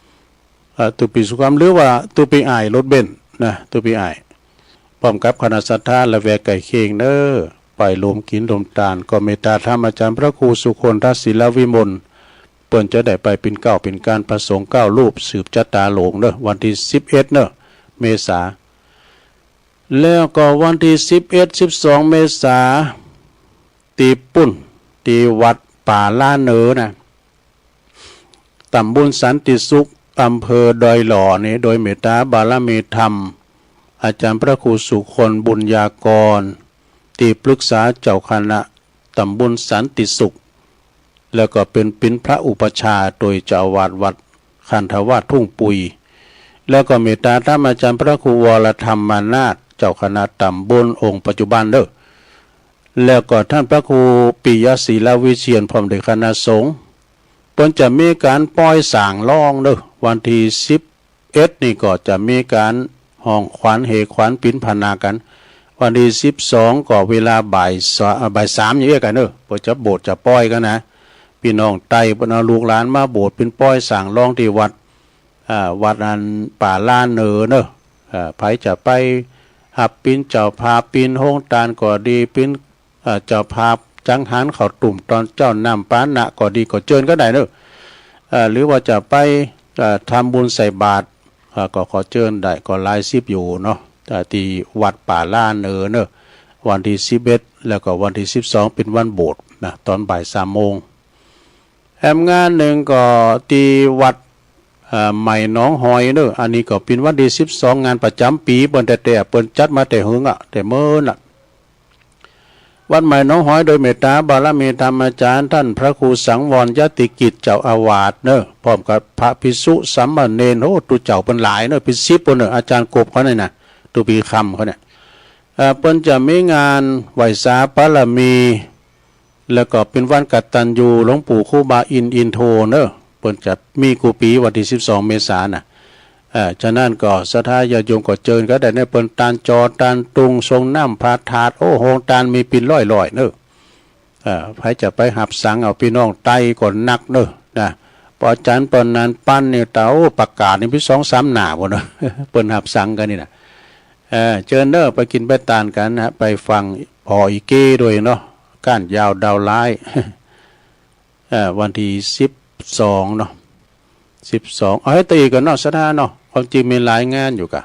ำตุปีสุขคำหรือว่าตุปีอ้ายรถเบนซ์นะตุปีอ้ายพร้อมกับคณะศรัทธาและแวกไก่เคียงเนอะไปรวมกินรวมทานก็เมตตาธรรมอาจารย์พระครูสุคนทศิลวิมลเปิ้นจะได้ไปเป็นเก้าเป็นการประสงค์9รูปสืบชะตาหลงเนอะวันที่11เนอะเมษาแล้วก็วันที่11-12เมษาตีปุ่นตีวัดป่าล่าเนอนะตำบลสันติสุขอำเภอดอยหล่อนี่โดยเมตตาบารมีธรรมอาจารย์พระครูสุคนบุญญากรที่ปรึกษาเจ้าคณะตำบลสันติสุขแล้วก็เป็นพระอุปชาโดยเจ้าอาวาสวัดคันธวาสทุ่งปุยแล้วก็เมตตาธรรมอาจารย์พระครูวรธรรมมานาถเจ้าคณะตำบลองค์ปัจจุบันเด้อแล้วก็ท่านพระครูปิยศิลวิเชียรพร้อมด้วยคณะสงฆ์เพิ่นจะมีการปล่อยสางล่องเด้อวันที่11นี่ก็จะมีการห้องขวัญเหขวัญปิ้นพนากันวันที่12ก็เวลาบ่าย3อย่างเงี้ยกันเด้อเพิ่นจะโบสถ์จะปล่อยกันนะพี่น้องไต่เพิ่นเอาลูกหลานมาโบสถ์เป็นปล่อยสางล่องที่วัดนั้นป่าล้านเนอเนอะไผจะไปหับปิ้นเจ้าภาพปิ้นโฮงตานก็ดีปิ้นเจ้าภาพจังหันเขาตุ่มตอนเจ้านำปานะก็ดีก็เจิญก็ได้เนอะหรือว่าจะไปทำบุญใส่บาตรก็ขอเจิญได้ก็ลาย10อยู่เนาะที่วัดป่าล้านเนอเนอะวันที่11แล้วก็วันที่12เป็นวันโบสถ์นะตอนบ่าย3 โมงแถมงานหนึ่งก็ที่วัดใหม่น้องหอยเนอะอันนี้ก็เป็นวันที่12งานประจำปีเปิ้นแต่เปิ้นจัดมาแต่หึงแต่เมื่อน่ะวัดใหม่น้องหอยโดยเมตตาบารมีธรรมอาจารย์ท่านพระครูสังวรยติกิจเจ้าอาวาสเนอะพร้อมกับพระภิกษุสามเณรตุเจ้าเป็นหลายเนอะเป็น10คนเนอะอาจารย์กบเขาเนี่ยนะตุปีคำเขาเนี่ยเปิ้นจะมีงานไหว้สาบารมีแล้วก็เป็นวันกตัญญูหลวงปู่ครูบาอินโทเนอะเปิ้นจะมีกูปีวันที่12เมษายนน่ะฉะนั้นก็ศรัทธาญาติโยมก็เจิญก็ได้ในเปิ้นตานจอตานตุงทรงน้ำพาถาดโอ้โหตานมีปิ่นร้อยๆเนอะใครจะไปหับสังเอาพี่น้องไตก่อนนักเนอะนะพอจันเปิ้นนั้นปั้นนี่เตาประกาศนี่พี่2-3หน้าบ่เนอะเปิ้นหับสังกันนี่น่ะเจิญเนอะไปกินไปตานกันนะไปฟังพออีเก้ด้วยเนาะก้านยาวดาวร้ายวันที่12เนาะ12เอาให้ตีกันเนาะศรัทธาเนาะความจริงมีหลายงานอยู่กะ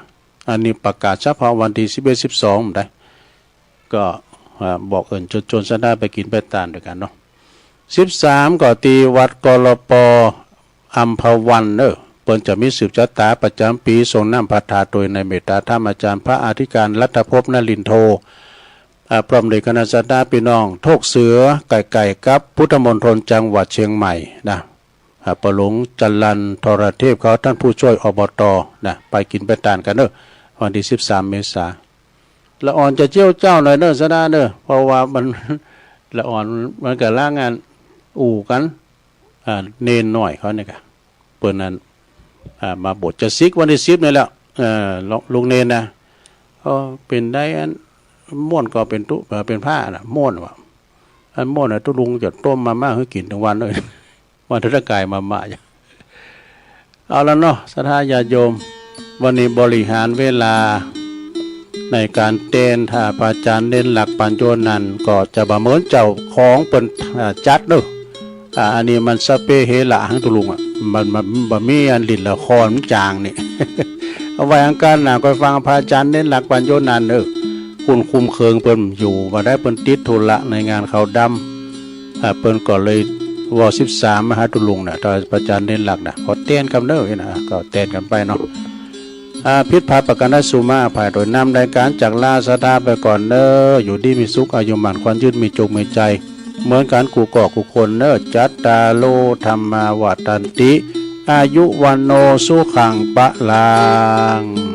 อันนี้ประกาศเฉพาะวันที่11-12ได้ก็บอกเอิ้นจนศรัทธาไปกินไปตานด้วยกันเนาะ13ก็ตีวัดกลปอัมพวันเด้อเปิ้นจะมีสืบชะตาประจำปีทรงน้ำพระธาตุโดยในเมตตาธรรมอาจารย์พระอธิการรัตภพนลินโทพร้อมด้วยคณะศรัทธาพี่น้องโทกเสือไก่กับพุทธมณฑลจังหวัดเชียงใหม่นะประหลงจันลันทรเทพเขาท่านผู้ช่วยอบตนะไปกินไปทานกันเนอะวันที่13เมษายน ละอ่อนจะเจียวเจ้าหน่อยเด้อซะนะเด้อเพราะว่ามัน ละอ่อนมันก็ล่างงานอู่กันเนนหน่อยเขาเนี่ยกะเปิ้นนั้นมาบทจะซิกวันที่10นี่แหละลุงเนนนะเป็นได้อันม่วนก็เป็นตุเป็นผ้าน่ะม่วนว่ะอันม่วนน่ะตุลุงจะต้มมาม่าให้กินทั้งวันเลย วันทศกายมาม่าจ้ะเอาแล้วเนาะศรัทธาญาติโยมวันนี้บริหารเวลาในการเต้นถ้าพระอาจารย์เน้นหลักปัญโยนันก็จะบ่เหมือนเจ้าของเปิ้นจัดเด้ออันนี้มันสเปเฮละหังตุลุงอ่ะมันบ่มีอันลิ้นละครมันจางนี่ เอาไว้อังการน่ะก็ฟังพระอาจารย์เน้นหลักปัญโยนันเด้อคุณคุมเคืองเปิ้นอยู่มาได้เปิ้นติดธุระในงานเขาดำเปิ้นก็เลยว13มหาตุลุงน่ะถ้าพระอาจารย์เน้นหลักน่ะก็เต้นกันเด้อนะก็เต้นกันไปเนาะพิษพาประกันสุมาภายโดยนำรายการจากลาสตาไปก่อนเนออยู่ดีมีสุขอายุหมันควันยืดมีจุกมีใจเหมือนการกูก่อกูคนเนอจัตตาโลธรรมาวัตันติอายุวันโนสุขังปะลัง